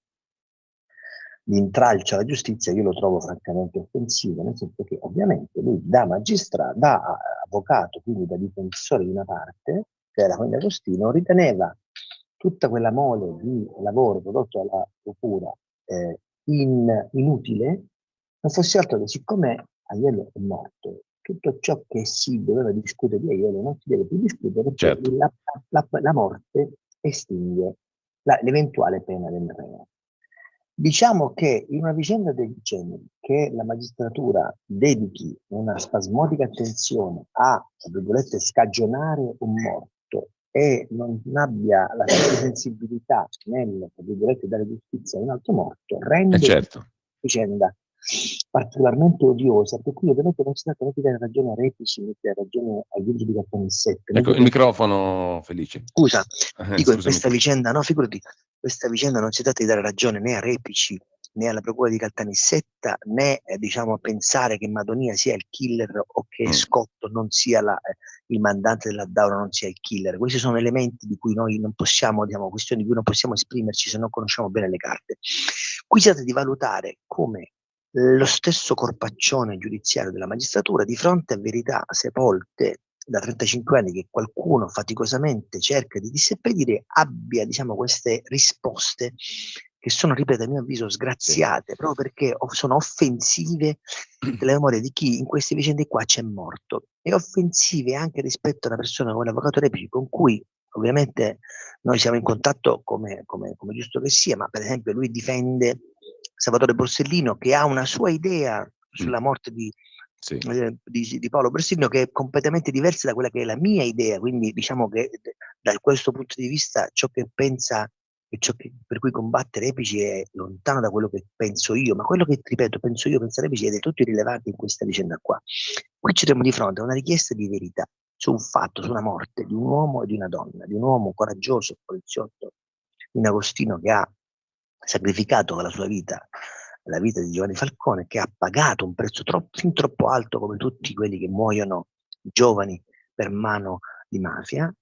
di intralcio alla giustizia, io lo trovo francamente offensivo, nel senso che ovviamente lui da magistrato, da avvocato, quindi da difensore di una parte, che era Rugna Agostino, riteneva tutta quella mole di lavoro prodotto dalla procura inutile, non fosse altro che siccome Aiello è morto, tutto ciò che si doveva discutere di Aiello non si deve più discutere perché certo. la morte estingue l'eventuale pena del reo. Diciamo che in una vicenda del genere, che la magistratura dedichi una spasmodica attenzione a, tra virgolette, scagionare un morto e non abbia la stessa sensibilità nel, tra virgolette, dare giustizia a un altro morto, rende certo. la vicenda particolarmente odiosa, per cui ovviamente non si tratta di dare ragione a Repici, né dare ragione ai giudici di Caltanissette. Ecco, il microfono, Felice. Scusa, dico, in questa Scusami. vicenda, no, figurati, questa vicenda non si tratta di dare ragione né a Repici, né alla procura di Caltanissetta, né diciamo a pensare che Madonia sia il killer o che Scotto non sia il mandante dell'Addaura, non sia il killer. Questi sono elementi di cui noi non possiamo, diciamo, questioni di cui non possiamo esprimerci se non conosciamo bene le carte. Qui si tratta di valutare come lo stesso corpaccione giudiziario della magistratura di fronte a verità sepolte da 35 anni che qualcuno faticosamente cerca di disseppellire abbia, diciamo, queste risposte che sono, ripeto, a mio avviso sgraziate, proprio perché sono offensive della memoria di chi in queste vicende qua c'è morto, e offensive anche rispetto a una persona come l'avvocato Repici, con cui ovviamente noi siamo in contatto come giusto che sia, ma per esempio lui difende Salvatore Borsellino, che ha una sua idea sulla morte di Paolo Borsellino che è completamente diversa da quella che è la mia idea, quindi diciamo che da questo punto di vista ciò che pensa e ciò per cui combatte Repici è lontano da quello che penso io, ma quello che, ripeto, penso io, pensa Repici ed è tutto irrilevante in questa vicenda qua. Qui ci troviamo di fronte a una richiesta di verità su un fatto, su una morte di un uomo e di una donna, di un uomo coraggioso, poliziotto, in Agostino, che ha sacrificato con la sua vita la vita di Giovanni Falcone, che ha pagato un prezzo fin troppo alto, come tutti quelli che muoiono giovani per mano di mafia,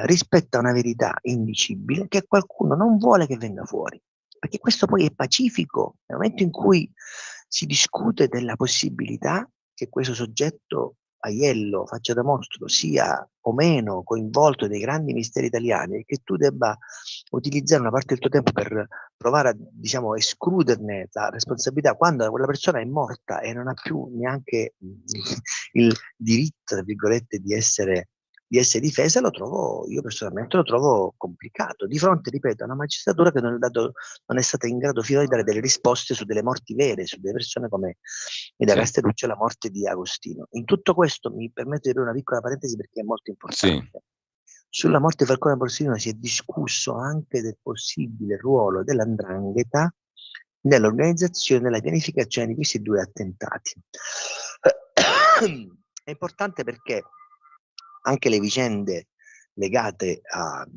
rispetto a una verità indicibile che qualcuno non vuole che venga fuori, perché questo poi è pacifico. Nel momento in cui si discute della possibilità che questo soggetto Aiello, faccia da mostro, sia o meno coinvolto nei grandi misteri italiani, e che tu debba utilizzare una parte del tuo tempo per provare a, diciamo, escluderne la responsabilità quando quella persona è morta e non ha più neanche il diritto, tra virgolette, di essere difesa, io personalmente lo trovo complicato. Di fronte, ripeto, a una magistratura che non è stata in grado fino di dare delle risposte su delle morti vere, su delle persone come Ida Castelluccio e la morte di Agostino. In tutto questo mi permetto di aprire una piccola parentesi perché è molto importante. Sulla morte di Falcone Borsellino si è discusso anche del possibile ruolo dell''ndrangheta nell'organizzazione e nella pianificazione di questi 2 attentati. È importante perché anche le vicende legate a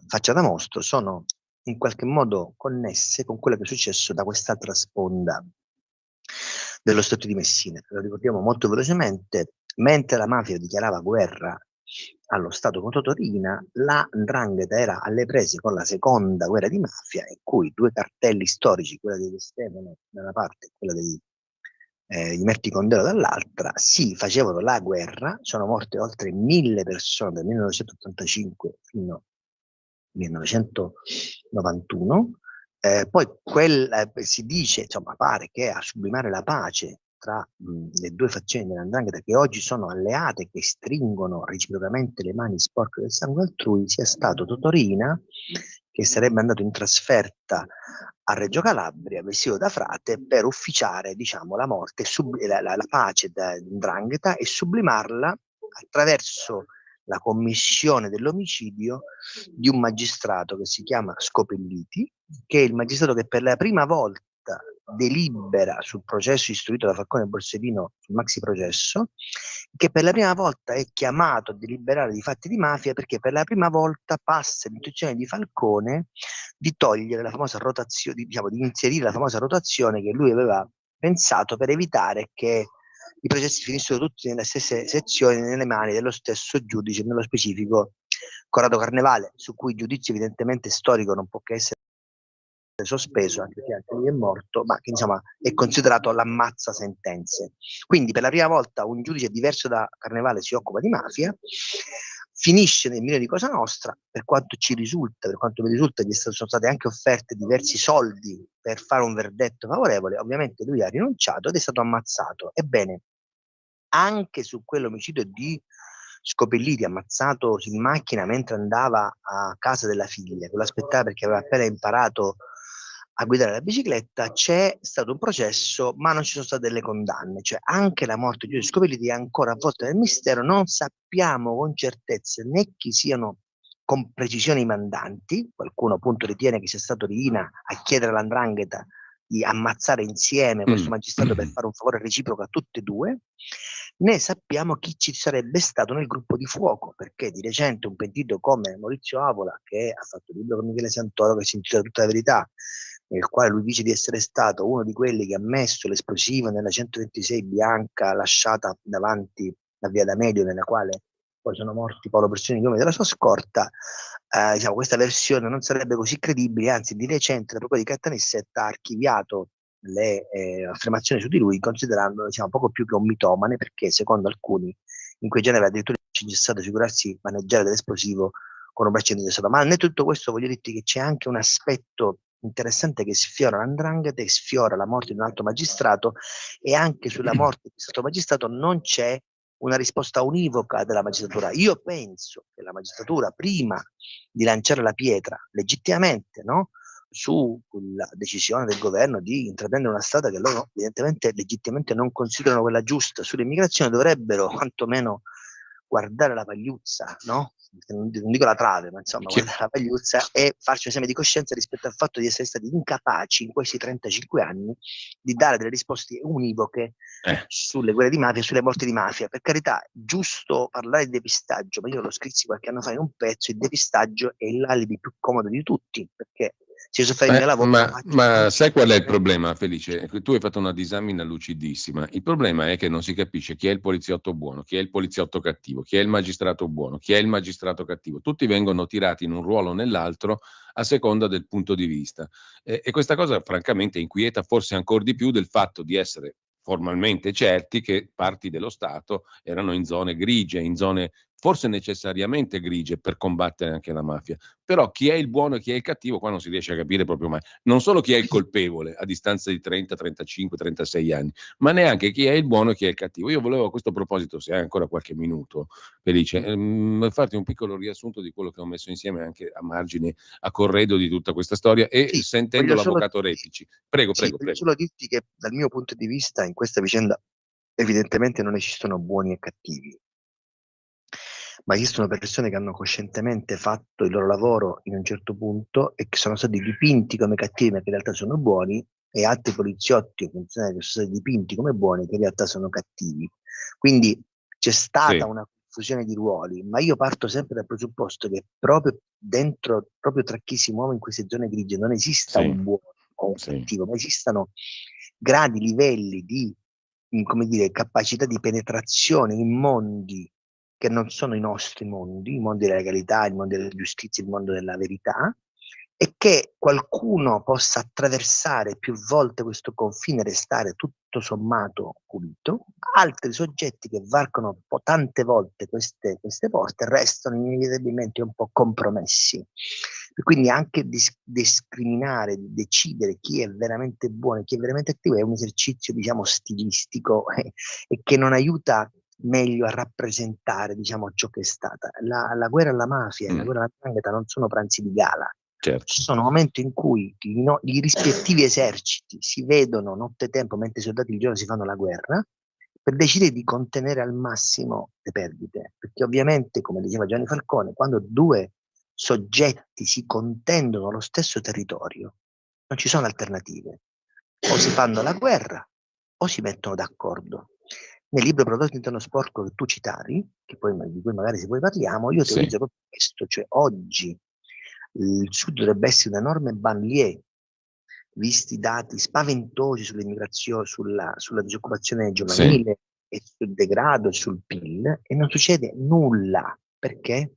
Faccia da Mostro sono in qualche modo connesse con quello che è successo da quest'altra sponda dello Stato di Messina. Lo ricordiamo molto velocemente: mentre la mafia dichiarava guerra allo Stato contro Torina, la 'ndrangheta era alle prese con la seconda guerra di mafia, in cui 2 cartelli storici, quella di De Stefano da una parte e quella di Merti Condelo dall'altra, si facevano la guerra. Sono morte oltre 1000 persone dal 1985 fino al 1991. Poi si dice, insomma, pare che a sublimare la pace tra le 2 fazioni dell''ndrangheta, che oggi sono alleate, che stringono reciprocamente le mani sporche del sangue altrui, sia stato Totorina, che sarebbe andato in trasferta a Reggio Calabria vestito da frate per ufficiare, diciamo, la morte, la pace da 'ndrangheta, e sublimarla attraverso la commissione dell'omicidio di un magistrato che si chiama Scopelliti, che è il magistrato che per la prima volta delibera sul processo istruito da Falcone e Borsellino, sul maxi processo, che per la prima volta è chiamato a deliberare di fatti di mafia, perché per la prima volta passa l'intuizione di Falcone di togliere la famosa rotazione, diciamo, di inserire la famosa rotazione che lui aveva pensato per evitare che i processi finissero tutti nelle stesse sezioni, nelle mani dello stesso giudice, nello specifico Corrado Carnevale, su cui il giudizio evidentemente storico non può che essere sospeso, anche se anche lui è morto, ma che insomma è considerato l'ammazza sentenze. Quindi per la prima volta un giudice diverso da Carnevale si occupa di mafia, finisce nel mirino di Cosa Nostra. Per quanto ci risulta, per quanto mi risulta, gli sono state anche offerte diversi soldi per fare un verdetto favorevole. Ovviamente lui ha rinunciato ed è stato ammazzato. Ebbene, anche su quell'omicidio di Scopelliti, ammazzato in macchina mentre andava a casa della figlia, che lo aspettava perché aveva appena imparato a guidare la bicicletta, c'è stato un processo, ma non ci sono state delle condanne. Cioè anche la morte di Giulio Scopelliti è ancora avvolta nel mistero, non sappiamo con certezza né chi siano con precisione i mandanti. Qualcuno appunto ritiene che sia stato Riina a chiedere all''ndrangheta di ammazzare insieme questo magistrato per fare un favore reciproco a tutti e 2, né sappiamo chi ci sarebbe stato nel gruppo di fuoco, perché di recente un pentito come Maurizio Avola, che ha fatto il libro con Michele Santoro che si intitola Tutta la verità, nel quale lui dice di essere stato uno di quelli che ha messo l'esplosivo nella 126 bianca lasciata davanti a Via D'Amelio, nella quale poi sono morti Paolo Borsellino e gli uomini della sua scorta, diciamo, questa versione non sarebbe così credibile. Anzi, di recente la procura di Caltanissetta ha archiviato le affermazioni su di lui, considerandolo, diciamo, poco più che un mitomane, perché secondo alcuni in quei giorni aveva addirittura ingessato figurarsi maneggiare dell'esplosivo con un braccio ingessato. Ma né tutto questo, voglio dirti che c'è anche un aspetto interessante che sfiora l''ndrangheta e sfiora la morte di un altro magistrato, e anche sulla morte di questo magistrato non c'è una risposta univoca della magistratura. Io penso che la magistratura, prima di lanciare la pietra legittimamente, no, sulla decisione del governo di intraprendere una strada che loro evidentemente legittimamente non considerano quella giusta sull'immigrazione, dovrebbero quantomeno guardare la pagliuzza, no? Non dico la trave, ma insomma guardare la pagliuzza e farci un esame di coscienza rispetto al fatto di essere stati incapaci in questi 35 anni di dare delle risposte univoche sulle guerre di mafia e sulle morti di mafia. Per carità, giusto parlare di depistaggio, ma io lo scrissi qualche anno fa in un pezzo: il depistaggio è l'alibi più comodo di tutti, perché se io so fare il mio lavoro... Ma sai qual è il problema, Felice? Tu hai fatto una disamina lucidissima. Il problema è che non si capisce chi è il poliziotto buono, chi è il poliziotto cattivo, chi è il magistrato buono, chi è il magistrato cattivo. Tutti vengono tirati in un ruolo o nell'altro a seconda del punto di vista. E questa cosa francamente inquieta forse ancora di più del fatto di essere formalmente certi che parti dello Stato erano in zone grigie, in zone forse necessariamente grigie per combattere anche la mafia. Però chi è il buono e chi è il cattivo qua non si riesce a capire proprio mai. Non solo chi è il colpevole a distanza di 30, 35, 36 anni, ma neanche chi è il buono e chi è il cattivo. Io volevo a questo proposito, se hai ancora qualche minuto, Felice, farti un piccolo riassunto di quello che ho messo insieme anche a margine, a corredo di tutta questa storia, e Sì, sentendo l'avvocato Repici. Prego, sì, prego, voglio prego. solo dirti che dal mio punto di vista in questa vicenda evidentemente non esistono buoni e cattivi, ma esistono persone che hanno coscientemente fatto il loro lavoro in un certo punto e che sono stati dipinti come cattivi ma che in realtà sono buoni, e altri poliziotti o funzionari che sono stati dipinti come buoni che in realtà sono cattivi. Quindi c'è stata Sì, una confusione di ruoli, ma io parto sempre dal presupposto che proprio dentro, proprio tra chi si muove in queste zone grigie non esista sì, un buono o un sì. cattivo, ma esistano gradi, livelli di, come dire, capacità di penetrazione in mondi che non sono i nostri mondi, il mondo della legalità, il mondo della giustizia, il mondo della verità, e che qualcuno possa attraversare più volte questo confine e restare tutto sommato pulito, altri soggetti che varcano tante volte queste porte restano inevitabilmente un po' compromessi. E quindi anche discriminare, decidere chi è veramente buono e chi è veramente attivo è un esercizio, diciamo, stilistico e che non aiuta meglio a rappresentare, diciamo, ciò che è stata. La guerra alla mafia e la guerra alla 'ndrangheta non sono pranzi di gala. Certo. Ci sono momenti in cui i rispettivi eserciti si vedono nottetempo mentre i soldati di giorno si fanno la guerra per decidere di contenere al massimo le perdite. Perché ovviamente, come diceva Giovanni Falcone, quando due soggetti si contendono lo stesso territorio, non ci sono alternative. O si fanno la guerra o si mettono d'accordo. Nel libro Prodotto Interno Sporco che tu citavi, di cui magari se poi parliamo, io Sì. teorizzo proprio questo, cioè oggi il Sud dovrebbe essere un enorme banlieue, visti i dati spaventosi sull'immigrazione, sulla disoccupazione giovanile e sul degrado e sul PIL, e non succede nulla. Perché?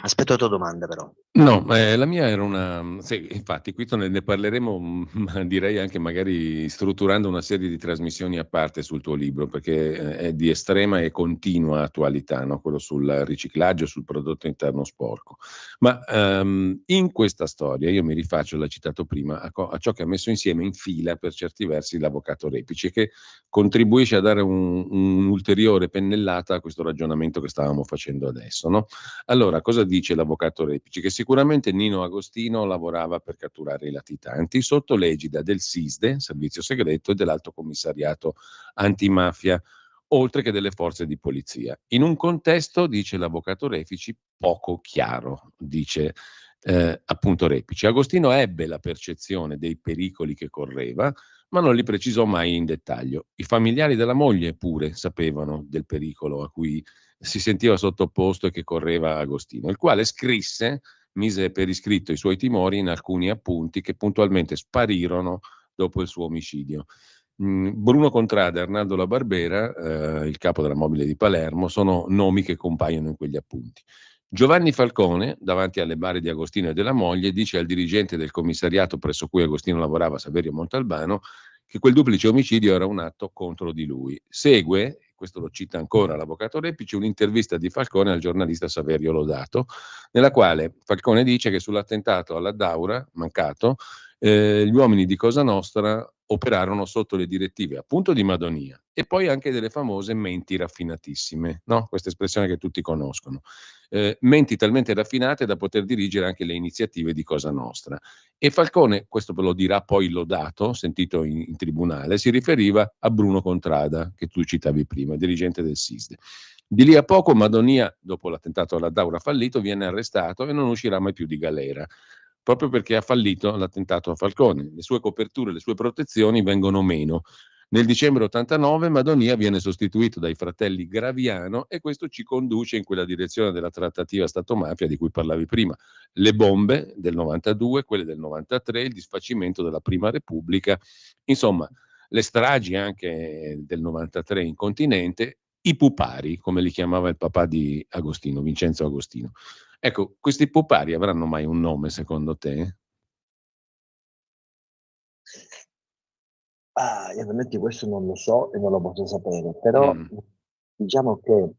Aspetto la tua domanda però. No, la mia era una sì, infatti qui ne parleremo, ma direi anche magari strutturando una serie di trasmissioni a parte sul tuo libro, perché, è di estrema e continua attualità, no, quello sul riciclaggio, sul prodotto interno sporco. Ma, in questa storia io mi rifaccio, l'hai citato prima, a ciò che ha messo insieme in fila per certi versi l'avvocato Repici, che contribuisce a dare un'ulteriore pennellata a questo ragionamento che stavamo facendo adesso, no? Allora, cosa dice l'avvocato Repici? Che sicuramente Nino Agostino lavorava per catturare i latitanti sotto l'egida del SISDE, Servizio Segreto, e dell'Alto Commissariato Antimafia, oltre che delle forze di polizia. In un contesto, dice l'avvocato Repici, poco chiaro, dice appunto Repici. Agostino ebbe la percezione dei pericoli che correva, ma non li precisò mai in dettaglio. I familiari della moglie pure sapevano del pericolo a cui si sentiva sottoposto e che correva Agostino, il quale mise per iscritto i suoi timori in alcuni appunti che puntualmente sparirono dopo il suo omicidio. Bruno Contrada e Arnaldo La Barbera, il capo della mobile di Palermo, sono nomi che compaiono in quegli appunti. Giovanni Falcone, davanti alle bare di Agostino e della moglie, dice al dirigente del commissariato presso cui Agostino lavorava, Saverio Montalbano, che quel duplice omicidio era un atto contro di lui. Segue, questo lo cita ancora l'avvocato Repici, un'intervista di Falcone al giornalista Saverio Lodato, nella quale Falcone dice che sull'attentato alla Daura, mancato, gli uomini di Cosa Nostra operarono sotto le direttive appunto di Madonia e poi anche delle famose menti raffinatissime, no? Questa espressione che tutti conoscono. Menti talmente raffinate da poter dirigere anche le iniziative di Cosa Nostra. E Falcone, questo ve lo dirà poi Lodato, sentito in tribunale, si riferiva a Bruno Contrada, che tu citavi prima, dirigente del SISDE. Di lì a poco Madonia, dopo l'attentato alla Daura fallito, viene arrestato e non uscirà mai più di galera, proprio perché ha fallito l'attentato a Falcone. Le sue coperture, le sue protezioni vengono meno. Nel dicembre 89 Madonia viene sostituito dai fratelli Graviano e questo ci conduce in quella direzione della trattativa Stato-mafia di cui parlavi prima. Le bombe del 92, quelle del 93, il disfacimento della Prima Repubblica, insomma le stragi anche del 93 in continente, i pupari, come li chiamava il papà di Agostino, Vincenzo Agostino. Ecco, questi pupari avranno mai un nome secondo te? Io ovviamente questo non lo so e non lo posso sapere, però Mm. diciamo che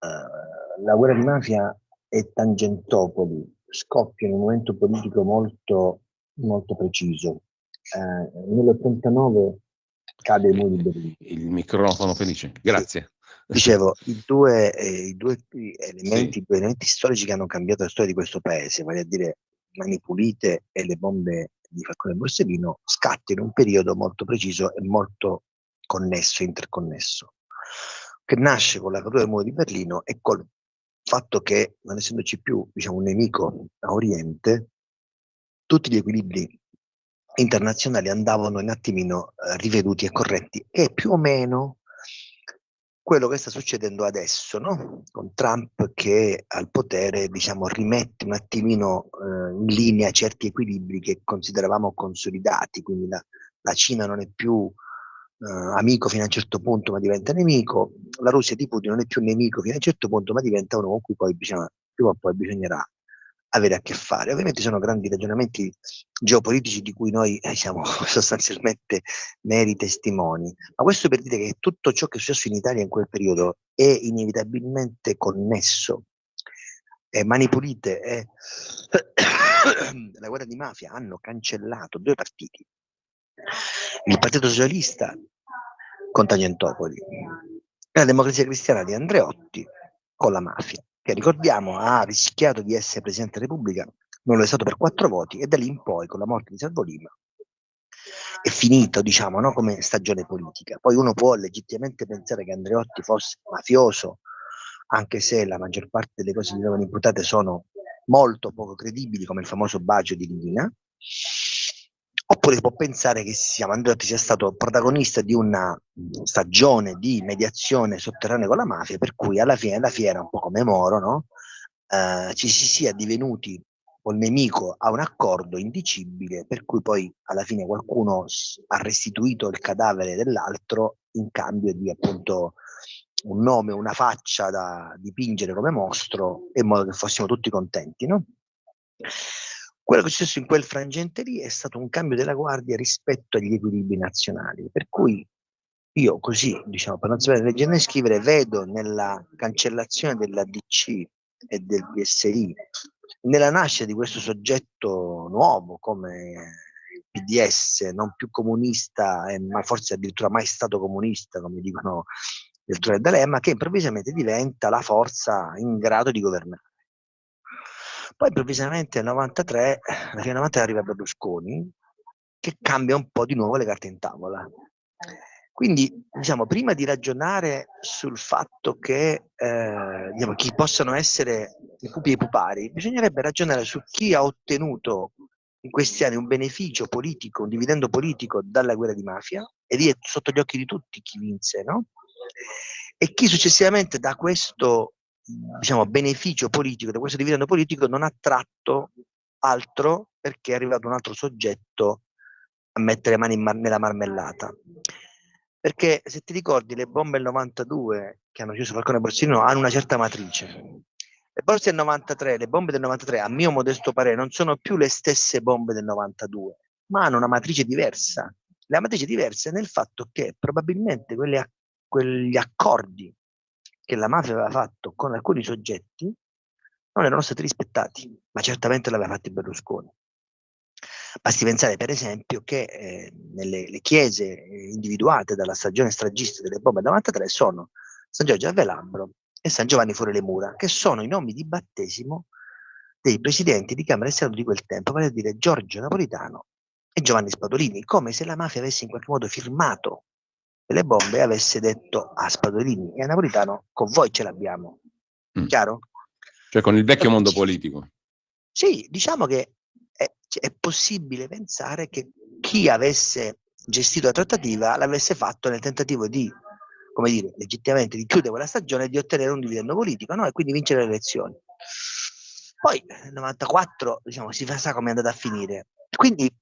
la guerra di mafia e Tangentopoli scoppia in un momento politico molto, molto preciso. Nell'89 cade il muro di Berlino. Il microfono felice, Sì. grazie. Dicevo, i due Sì, elementi storici che hanno cambiato la storia di questo paese, vale a dire Mani Pulite e le bombe di Falcone e Borsellino, scattano in un periodo molto preciso e molto connesso, interconnesso. che nasce con la caduta del muro di Berlino e col fatto che, non essendoci più, diciamo, un nemico a Oriente, tutti gli equilibri internazionali andavano un attimino riveduti e corretti, e più o meno quello che sta succedendo adesso, no? Con Trump che al potere, diciamo, rimette un attimino in linea certi equilibri che consideravamo consolidati, quindi la Cina non è più amico fino a un certo punto ma diventa nemico, la Russia di Putin non è più nemico fino a un certo punto ma diventa uno con cui poi prima o poi bisognerà avere a che fare. Ovviamente sono grandi ragionamenti geopolitici di cui noi siamo sostanzialmente meri testimoni, ma questo per dire che tutto ciò che è successo in Italia in quel periodo è inevitabilmente connesso. Mani Pulite e la guerra di mafia hanno cancellato due partiti, il Partito Socialista con Tangentopoli e la Democrazia Cristiana di Andreotti con la mafia, che ricordiamo ha rischiato di essere Presidente della Repubblica, non lo è stato per 4 voti, e da lì in poi con la morte di Salvo Lima è finito, diciamo, no, come stagione politica. Poi uno può legittimamente pensare che Andreotti fosse mafioso, anche se la maggior parte delle cose che gli vengono imputate sono molto poco credibili, come il famoso bacio di Rina. Oppure si può pensare che Andreotti sia stato protagonista di una stagione di mediazione sotterranea con la mafia, per cui alla fine della fiera, un po' come Moro, no? Ci si sia divenuti col nemico a un accordo indicibile, per cui poi alla fine qualcuno ha restituito il cadavere dell'altro in cambio di appunto un nome, una faccia da dipingere come mostro, in modo che fossimo tutti contenti, no? Quello che è successo in quel frangente lì è stato un cambio della guardia rispetto agli equilibri nazionali, per cui io così, diciamo, per non sapere leggere né scrivere, vedo nella cancellazione della DC e del PSI, nella nascita di questo soggetto nuovo come il PDS, non più comunista, ma forse addirittura mai stato comunista, come dicono Deltro e D'Alema, che improvvisamente diventa la forza in grado di governare. Poi improvvisamente nel 93, alla fine del 93 arriva Berlusconi, che cambia un po' di nuovo le carte in tavola. Quindi, diciamo, prima di ragionare sul fatto che diciamo, chi possano essere i pupi e i pupari, bisognerebbe ragionare su chi ha ottenuto in questi anni un beneficio politico, un dividendo politico dalla guerra di mafia, e lì è sotto gli occhi di tutti chi vinse, no? E chi successivamente da questo, diciamo, beneficio politico, da questo dividendo politico, non ha tratto altro perché è arrivato un altro soggetto a mettere mani nella marmellata. Perché se ti ricordi, le bombe del 92 che hanno chiuso Falcone e Borsellino hanno una certa matrice. Le bombe del 93, le bombe del 93, a mio modesto parere, non sono più le stesse bombe del 92, ma hanno una matrice diversa. La matrice diversa è nel fatto che probabilmente quegli accordi che la mafia aveva fatto con alcuni soggetti non erano stati rispettati, ma certamente l'aveva fatto Berlusconi. Basti pensare per esempio che le chiese individuate dalla stagione stragista delle bombe del 93 sono San Giorgio a Velambro e San Giovanni fuori le mura, che sono i nomi di battesimo dei presidenti di Camera e Senato di quel tempo, vale a dire Giorgio Napolitano e Giovanni Spadolini, come se la mafia avesse in qualche modo firmato delle bombe e avesse detto a Spadolini e a Napolitano: con voi ce l'abbiamo. Chiaro? Cioè con il vecchio mondo politico. Sì, diciamo che è possibile pensare che chi avesse gestito la trattativa l'avesse fatto nel tentativo di, come dire, legittimamente di chiudere quella stagione e di ottenere un dividendo politico, no? E quindi vincere le elezioni. Poi nel 94, diciamo, si sa come è andata a finire. Quindi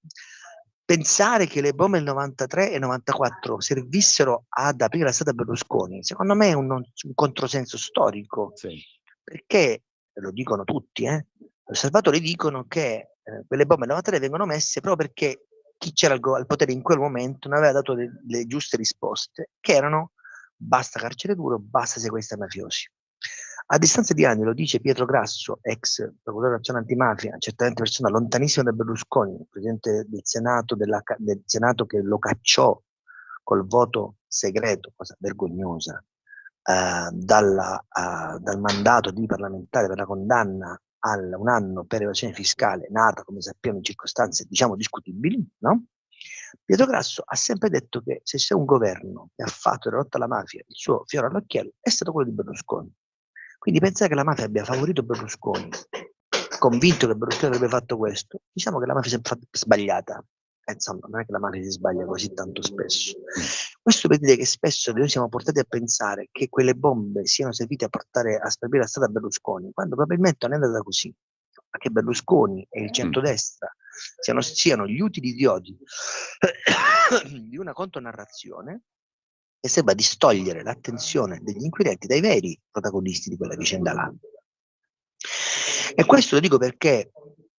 pensare che le bombe del 93 e 94 servissero ad aprire la strada a Berlusconi, secondo me è un controsenso storico. Sì. Perché, lo dicono tutti, gli osservatori dicono che quelle bombe del 93 vengono messe proprio perché chi c'era al potere in quel momento non aveva dato le giuste risposte, che erano: basta carcere duro, basta sequestri mafiosi. A distanza di anni, lo dice Pietro Grasso, ex procuratore nazionale antimafia, certamente persona lontanissima da Berlusconi, presidente del Senato che lo cacciò col voto segreto, cosa vergognosa, dal mandato di parlamentare per la condanna a un anno per evasione fiscale, nata, come sappiamo, in circostanze, diciamo, discutibili, no? Pietro Grasso ha sempre detto che se c'è un governo che ha fatto della lotta alla mafia il suo fiore all'occhiello è stato quello di Berlusconi. Quindi pensare che la mafia abbia favorito Berlusconi, convinto che Berlusconi avrebbe fatto questo, diciamo che la mafia è sempre sbagliata. Insomma, non è che la mafia si sbaglia così tanto spesso. Questo per dire che spesso noi siamo portati a pensare che quelle bombe siano servite a sparire la strada a Berlusconi, quando probabilmente non è andata così. Ma che Berlusconi e il centrodestra siano gli utili idioti di una contonarrazione che serva a distogliere l'attenzione degli inquirenti dai veri protagonisti di quella vicenda là. E questo lo dico perché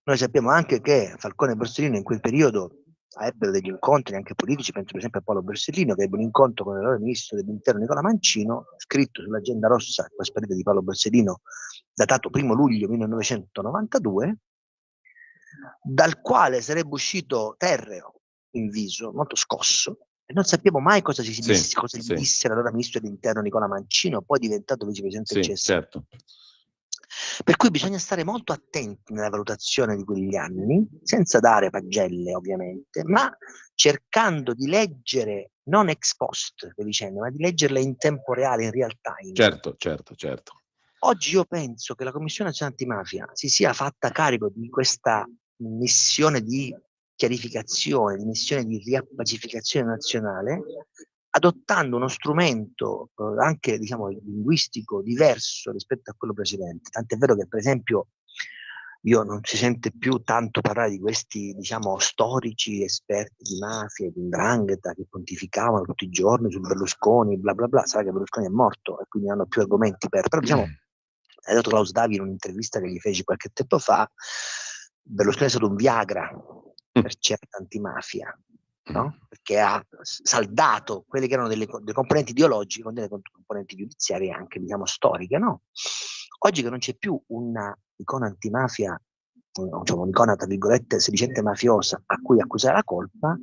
noi sappiamo anche che Falcone e Borsellino in quel periodo ebbero degli incontri anche politici, penso per esempio a Paolo Borsellino che ebbe un incontro con l'allora ministro dell'interno Nicola Mancino, scritto sull'agenda rossa, la sparita di Paolo Borsellino, datato 1 luglio 1992, dal quale sarebbe uscito Terreo in viso, molto scosso, e non sappiamo mai cosa gli disse l'allora ministro dell'interno Nicola Mancino, poi diventato vicepresidente del CSM. Certo. Per cui bisogna stare molto attenti nella valutazione di quegli anni, senza dare pagelle ovviamente, ma cercando di leggere non ex post le vicende, ma di leggerle in tempo reale, in real time. Certo. Oggi io penso che la Commissione Nazionale Antimafia si sia fatta carico di questa missione di chiarificazione, di missione di riappacificazione nazionale, adottando uno strumento anche linguistico diverso rispetto a quello precedente. Tant'è vero che per esempio non si sente più tanto parlare di questi storici esperti di mafia, di 'ndrangheta che pontificavano tutti i giorni su Berlusconi, bla bla bla. Sarà che Berlusconi è morto e quindi hanno più argomenti però ha detto Klaus Davi in un'intervista che gli feci qualche tempo fa, Berlusconi è stato un Viagra per certa antimafia, no? Perché ha saldato quelle che erano delle componenti ideologiche con delle componenti giudiziarie anche storiche, no? Oggi che non c'è più un'icona antimafia, un'icona tra virgolette sedicente mafiosa a cui accusare la colpa,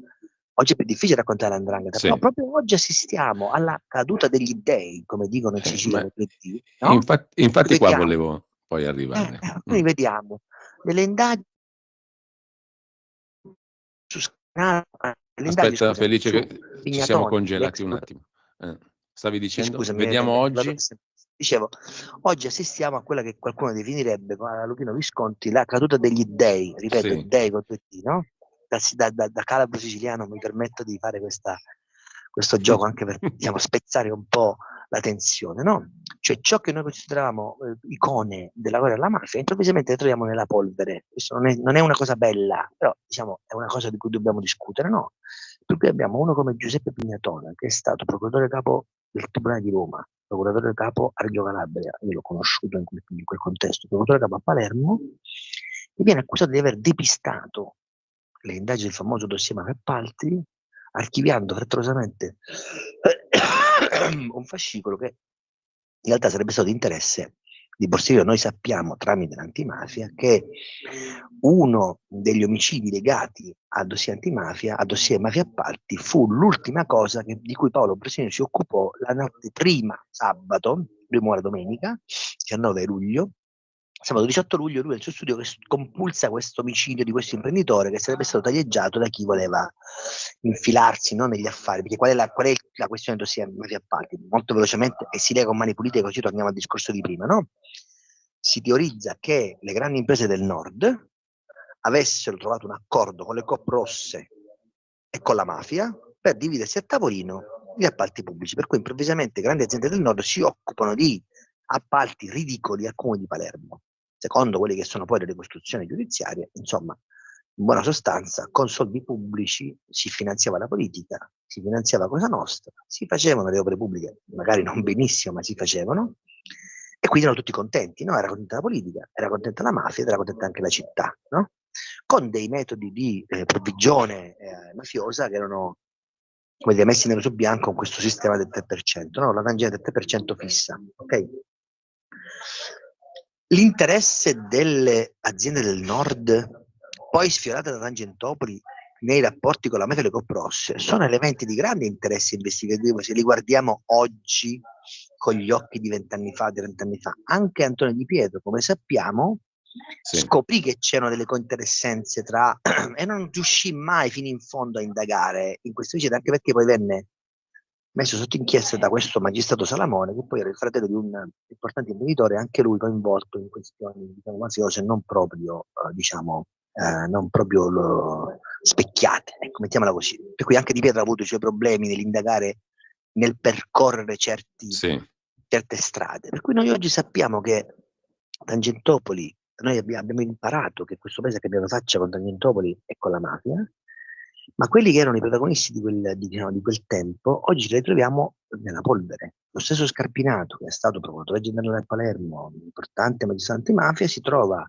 oggi è più difficile raccontare l'andrangheta, però proprio oggi assistiamo alla caduta degli dei, come dicono in Sicilia, no? Infatti qua volevo poi arrivare. Noi vediamo delle indagini su Aspetta Felice che ci siamo congelati un attimo. Stavi dicendo? Scusami, vediamo oggi? Dicevo, oggi assistiamo a quella che qualcuno definirebbe con Luchino Visconti la caduta degli dei, ripeto, dei con due D, no? Da calabro siciliano mi permetto di fare questo gioco anche per spezzare un po' la tensione, no? Cioè ciò che noi consideravamo icone della guerra alla mafia, improvvisamente le troviamo nella polvere. Questo non è una cosa bella, però è una cosa di cui dobbiamo discutere, no? Per cui abbiamo uno come Giuseppe Pignatone, che è stato procuratore capo del Tribunale di Roma, procuratore capo a Reggio Calabria, io l'ho conosciuto in quel contesto, procuratore capo a Palermo, e viene accusato di aver depistato le indagini del famoso dossier Mafia Appalti, archiviando frettolosamente un fascicolo che in realtà sarebbe stato di interesse di Borsellino. Noi sappiamo tramite l'antimafia che uno degli omicidi legati a dossier antimafia, a dossier Mafia Appalti, fu l'ultima cosa di cui Paolo Borsellino si occupò la notte prima, sabato, prima la domenica, 19 luglio, sabato 18 luglio lui è il suo studio che compulsa questo omicidio di questo imprenditore che sarebbe stato taglieggiato da chi voleva infilarsi negli affari, perché qual è la questione del dossier Mafia Appalti? Molto velocemente, e si lega con Mani Pulite, così torniamo al discorso di prima, no? Si teorizza che le grandi imprese del nord avessero trovato un accordo con le Coop rosse e con la mafia per dividersi a tavolino gli appalti pubblici, per cui improvvisamente grandi aziende del nord si occupano di appalti ridicoli al Comune di Palermo, secondo quelle che sono poi le ricostruzioni giudiziarie. Insomma, in buona sostanza, con soldi pubblici si finanziava la politica, si finanziava Cosa Nostra, si facevano le opere pubbliche, magari non benissimo, ma si facevano, e quindi erano tutti contenti, no? Era contenta la politica, era contenta la mafia ed era contenta anche la città, no? Con dei metodi di provvigione mafiosa che erano messi nero su bianco con questo sistema del 3%, no? La tangente del 3% fissa, ok? L'interesse delle aziende del nord, poi sfiorate da Tangentopoli nei rapporti con la mafia e le Coop rosse, sono elementi di grande interesse investigativo se li guardiamo oggi con gli occhi di 20 anni fa, di 30 anni fa. Anche Antonio Di Pietro, come sappiamo, Sì. Scoprì che c'erano delle cointeressenze tra e non riuscì mai fino in fondo a indagare in queste vicende, anche perché poi venne messo sotto inchiesta da questo magistrato Salamone, che poi era il fratello di un importante imprenditore, anche lui coinvolto in questioni, diciamo, mafiose, non proprio specchiate, ecco, mettiamola così. Per cui anche Di Pietro ha avuto i suoi problemi nell'indagare, nel percorrere Sì. certe strade. Per cui noi oggi sappiamo che Tangentopoli, noi abbiamo imparato che questo paese ha cambiato faccia con Tangentopoli e con la mafia, ma quelli che erano i protagonisti di quel tempo, oggi li ritroviamo nella polvere. Lo stesso Scarpinato, che è stato procuratore generale a Palermo, un importante magistrato antimafia, si trova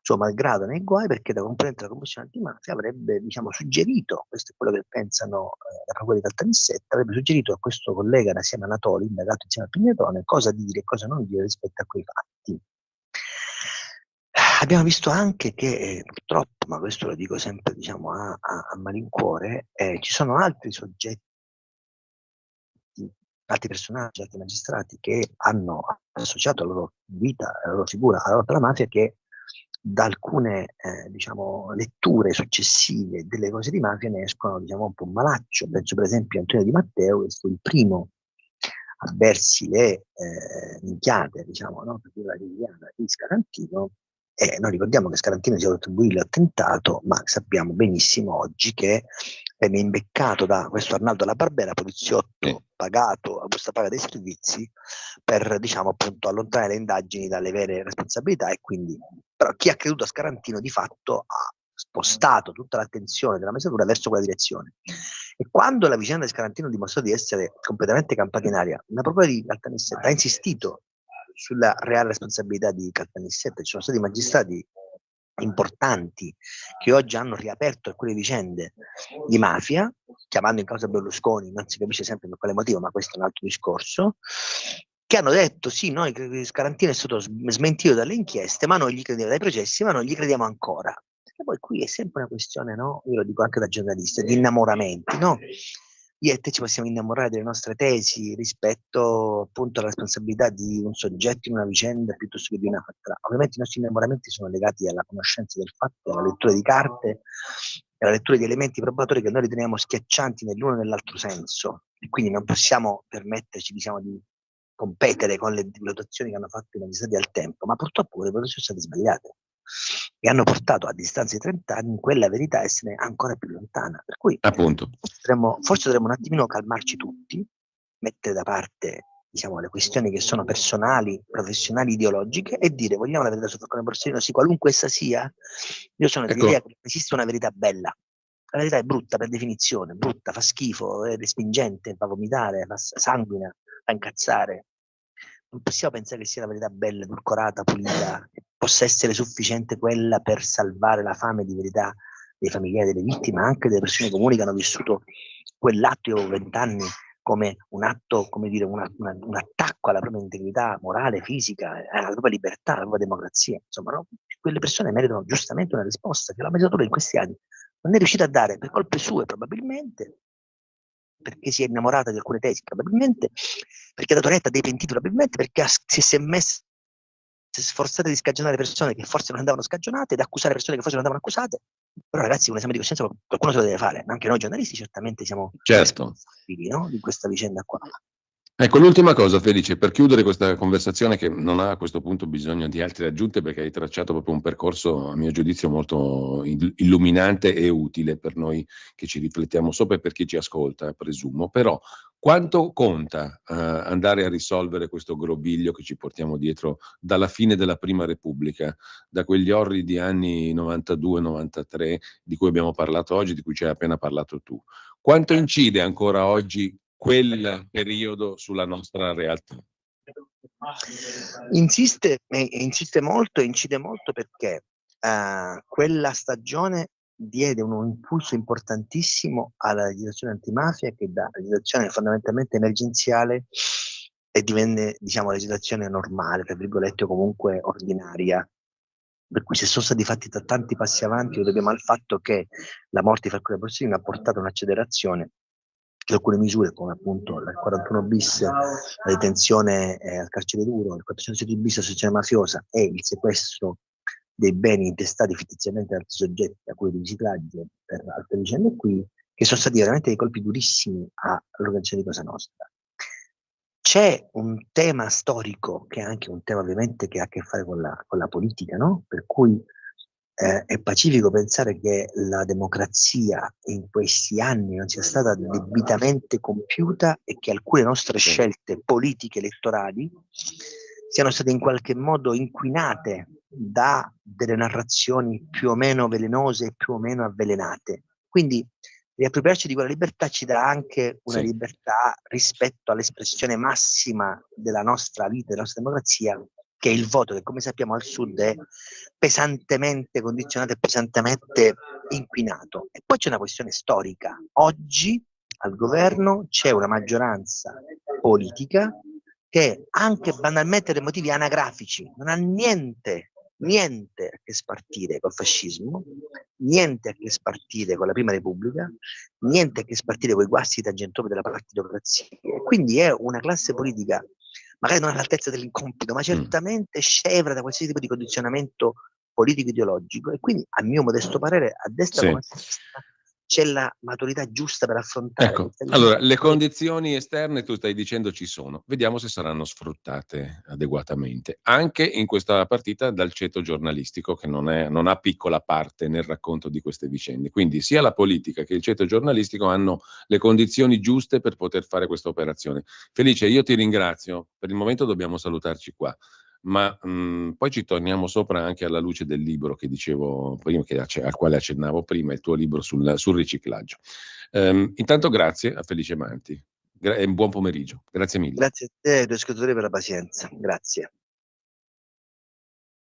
suo malgrado nei guai perché da componente della commissione antimafia avrebbe, diciamo, suggerito, questo è quello che pensano la procura di Caltanissetta, avrebbe suggerito a questo collega assieme a Anatoli, indagato insieme a Pignatone, cosa dire e cosa non dire rispetto a quei fatti. Abbiamo visto anche che purtroppo, ma questo lo dico sempre, diciamo, a malincuore, ci sono altri soggetti, altri personaggi, altri magistrati che hanno associato la loro vita, la loro figura alla mafia, che da alcune diciamo, letture successive delle cose di mafia ne escono, diciamo, un po' malaccio. Penso per esempio a Antonio Di Matteo, che è stato il primo a bersi le minchiate, diciamo, no, di Scarantino. Noi ricordiamo che Scarantino si è attribuito l'attentato, ma sappiamo benissimo oggi che venne imbeccato da questo Arnaldo La Barbera, poliziotto pagato a busta paga dei servizi, per, diciamo, appunto, allontanare le indagini dalle vere responsabilità, e quindi però chi ha creduto a Scarantino di fatto ha spostato tutta l'attenzione della magistratura verso quella direzione. E quando la vicenda di Scarantino dimostrò di essere completamente campata in aria, la procura di Caltanissetta ha insistito sulla reale responsabilità di Caltanissetta. Ci sono stati magistrati importanti che oggi hanno riaperto alcune vicende di mafia, chiamando in causa Berlusconi, non si capisce sempre per quale motivo, ma questo è un altro discorso, che hanno detto sì, noi Scarantino è stato smentito dalle inchieste, ma noi gli crediamo, dai processi, ma noi gli crediamo ancora. Perché poi qui è sempre una questione, no? Io lo dico anche da giornalista, di innamoramenti, no? Io e te ci possiamo innamorare delle nostre tesi rispetto appunto alla responsabilità di un soggetto in una vicenda piuttosto che di una fatta. Ovviamente i nostri innamoramenti sono legati alla conoscenza del fatto, alla lettura di carte e alla lettura di elementi probatori che noi riteniamo schiaccianti nell'uno e nell'altro senso, e quindi non possiamo permetterci, diciamo, di competere con le valutazioni che hanno fatto i magistrati al tempo, ma purtroppo quelle valutazioni sono state sbagliate e hanno portato a distanza di 30 anni quella verità a essere ancora più lontana. Per cui appunto forse dovremmo un attimino calmarci tutti, mettere da parte, diciamo, le questioni che sono personali, professionali, ideologiche, e dire: vogliamo la verità su Falcone Borsellino? Sì, qualunque essa sia. Io sono dell'idea che esiste una verità bella. La verità è brutta per definizione, brutta, fa schifo, è respingente, fa vomitare, fa sanguina, fa incazzare. Non possiamo pensare che sia la verità bella, edulcorata, pulita, che possa essere sufficiente quella per salvare la fame di verità dei familiari delle vittime, anche delle persone comuni che hanno vissuto quell'atto, io avevo 20 anni, come un atto, come dire, un attacco alla propria integrità morale, fisica, alla propria libertà, alla propria democrazia. Insomma, no? Quelle persone meritano giustamente una risposta che la magistratura in questi anni non è riuscita a dare, per colpe sue probabilmente, perché si è innamorata di alcune tesi probabilmente, perché ha dato retta a dei pentiti probabilmente, perché si è messa sforzate di scagionare persone che forse non andavano scagionate, ed accusare persone che forse non andavano accusate. Però ragazzi, un esame di coscienza qualcuno se lo deve fare, anche noi giornalisti certamente siamo responsabili, no? Di questa vicenda qua. Ecco, l'ultima cosa, Felice, per chiudere questa conversazione, che non ha a questo punto bisogno di altre aggiunte, perché hai tracciato proprio un percorso, a mio giudizio, molto illuminante e utile per noi che ci riflettiamo sopra e per chi ci ascolta, presumo. Però quanto conta andare a risolvere questo groviglio che ci portiamo dietro dalla fine della Prima Repubblica, da quegli orridi anni 92-93 di cui abbiamo parlato oggi, di cui ci hai appena parlato tu? Quanto incide ancora oggi quel periodo sulla nostra realtà? Insiste molto e incide molto, perché quella stagione diede un impulso importantissimo alla legislazione antimafia, che da legislazione fondamentalmente emergenziale e divenne, diciamo, legislazione normale, tra virgolette, o comunque ordinaria. Per cui se sono stati fatti tanti passi avanti, lo dobbiamo al fatto che la morte di Falcone Borsellino ha portato un'accelerazione di alcune misure, come appunto il 41 bis, la detenzione al carcere duro, il 416 bis, l'associazione mafiosa, e il sequestro dei beni intestati fittiziamente ad altri soggetti, a cui il riciclaggio per altre vicende qui, che sono stati veramente dei colpi durissimi all'organizzazione di Cosa Nostra. C'è un tema storico, che è anche un tema ovviamente che ha a che fare con la politica, no? Per cui è pacifico pensare che la democrazia in questi anni non sia stata debitamente compiuta e che alcune nostre scelte politiche elettorali siano state in qualche modo inquinate da delle narrazioni più o meno velenose e più o meno avvelenate. Quindi riappropriarci di quella libertà ci dà anche una libertà rispetto all'espressione massima della nostra vita, della nostra democrazia, che è il voto, che come sappiamo al Sud è pesantemente condizionato e pesantemente inquinato. E poi c'è una questione storica. Oggi al governo c'è una maggioranza politica che anche banalmente per motivi anagrafici non ha niente a che spartire col fascismo, niente a che spartire con la Prima Repubblica, niente a che spartire con i guasti di Tangentopoli della partitocrazia. Quindi è una classe politica magari non all'altezza dell'incompito, ma certamente scevra da qualsiasi tipo di condizionamento politico-ideologico, e quindi a mio modesto parere a destra come a sinistra c'è la maturità giusta per affrontare. Ecco, allora le condizioni esterne tu stai dicendo ci sono, vediamo se saranno sfruttate adeguatamente, anche in questa partita dal ceto giornalistico che non ha piccola parte nel racconto di queste vicende, quindi sia la politica che il ceto giornalistico hanno le condizioni giuste per poter fare questa operazione. Felice, io ti ringrazio, per il momento dobbiamo salutarci qua. Ma poi ci torniamo sopra anche alla luce del libro che dicevo prima, al quale accennavo prima, il tuo libro sul riciclaggio. Intanto grazie a Felice Manti e buon pomeriggio. Grazie mille. Grazie a te e ai tuoi ascoltatori per la pazienza. Grazie.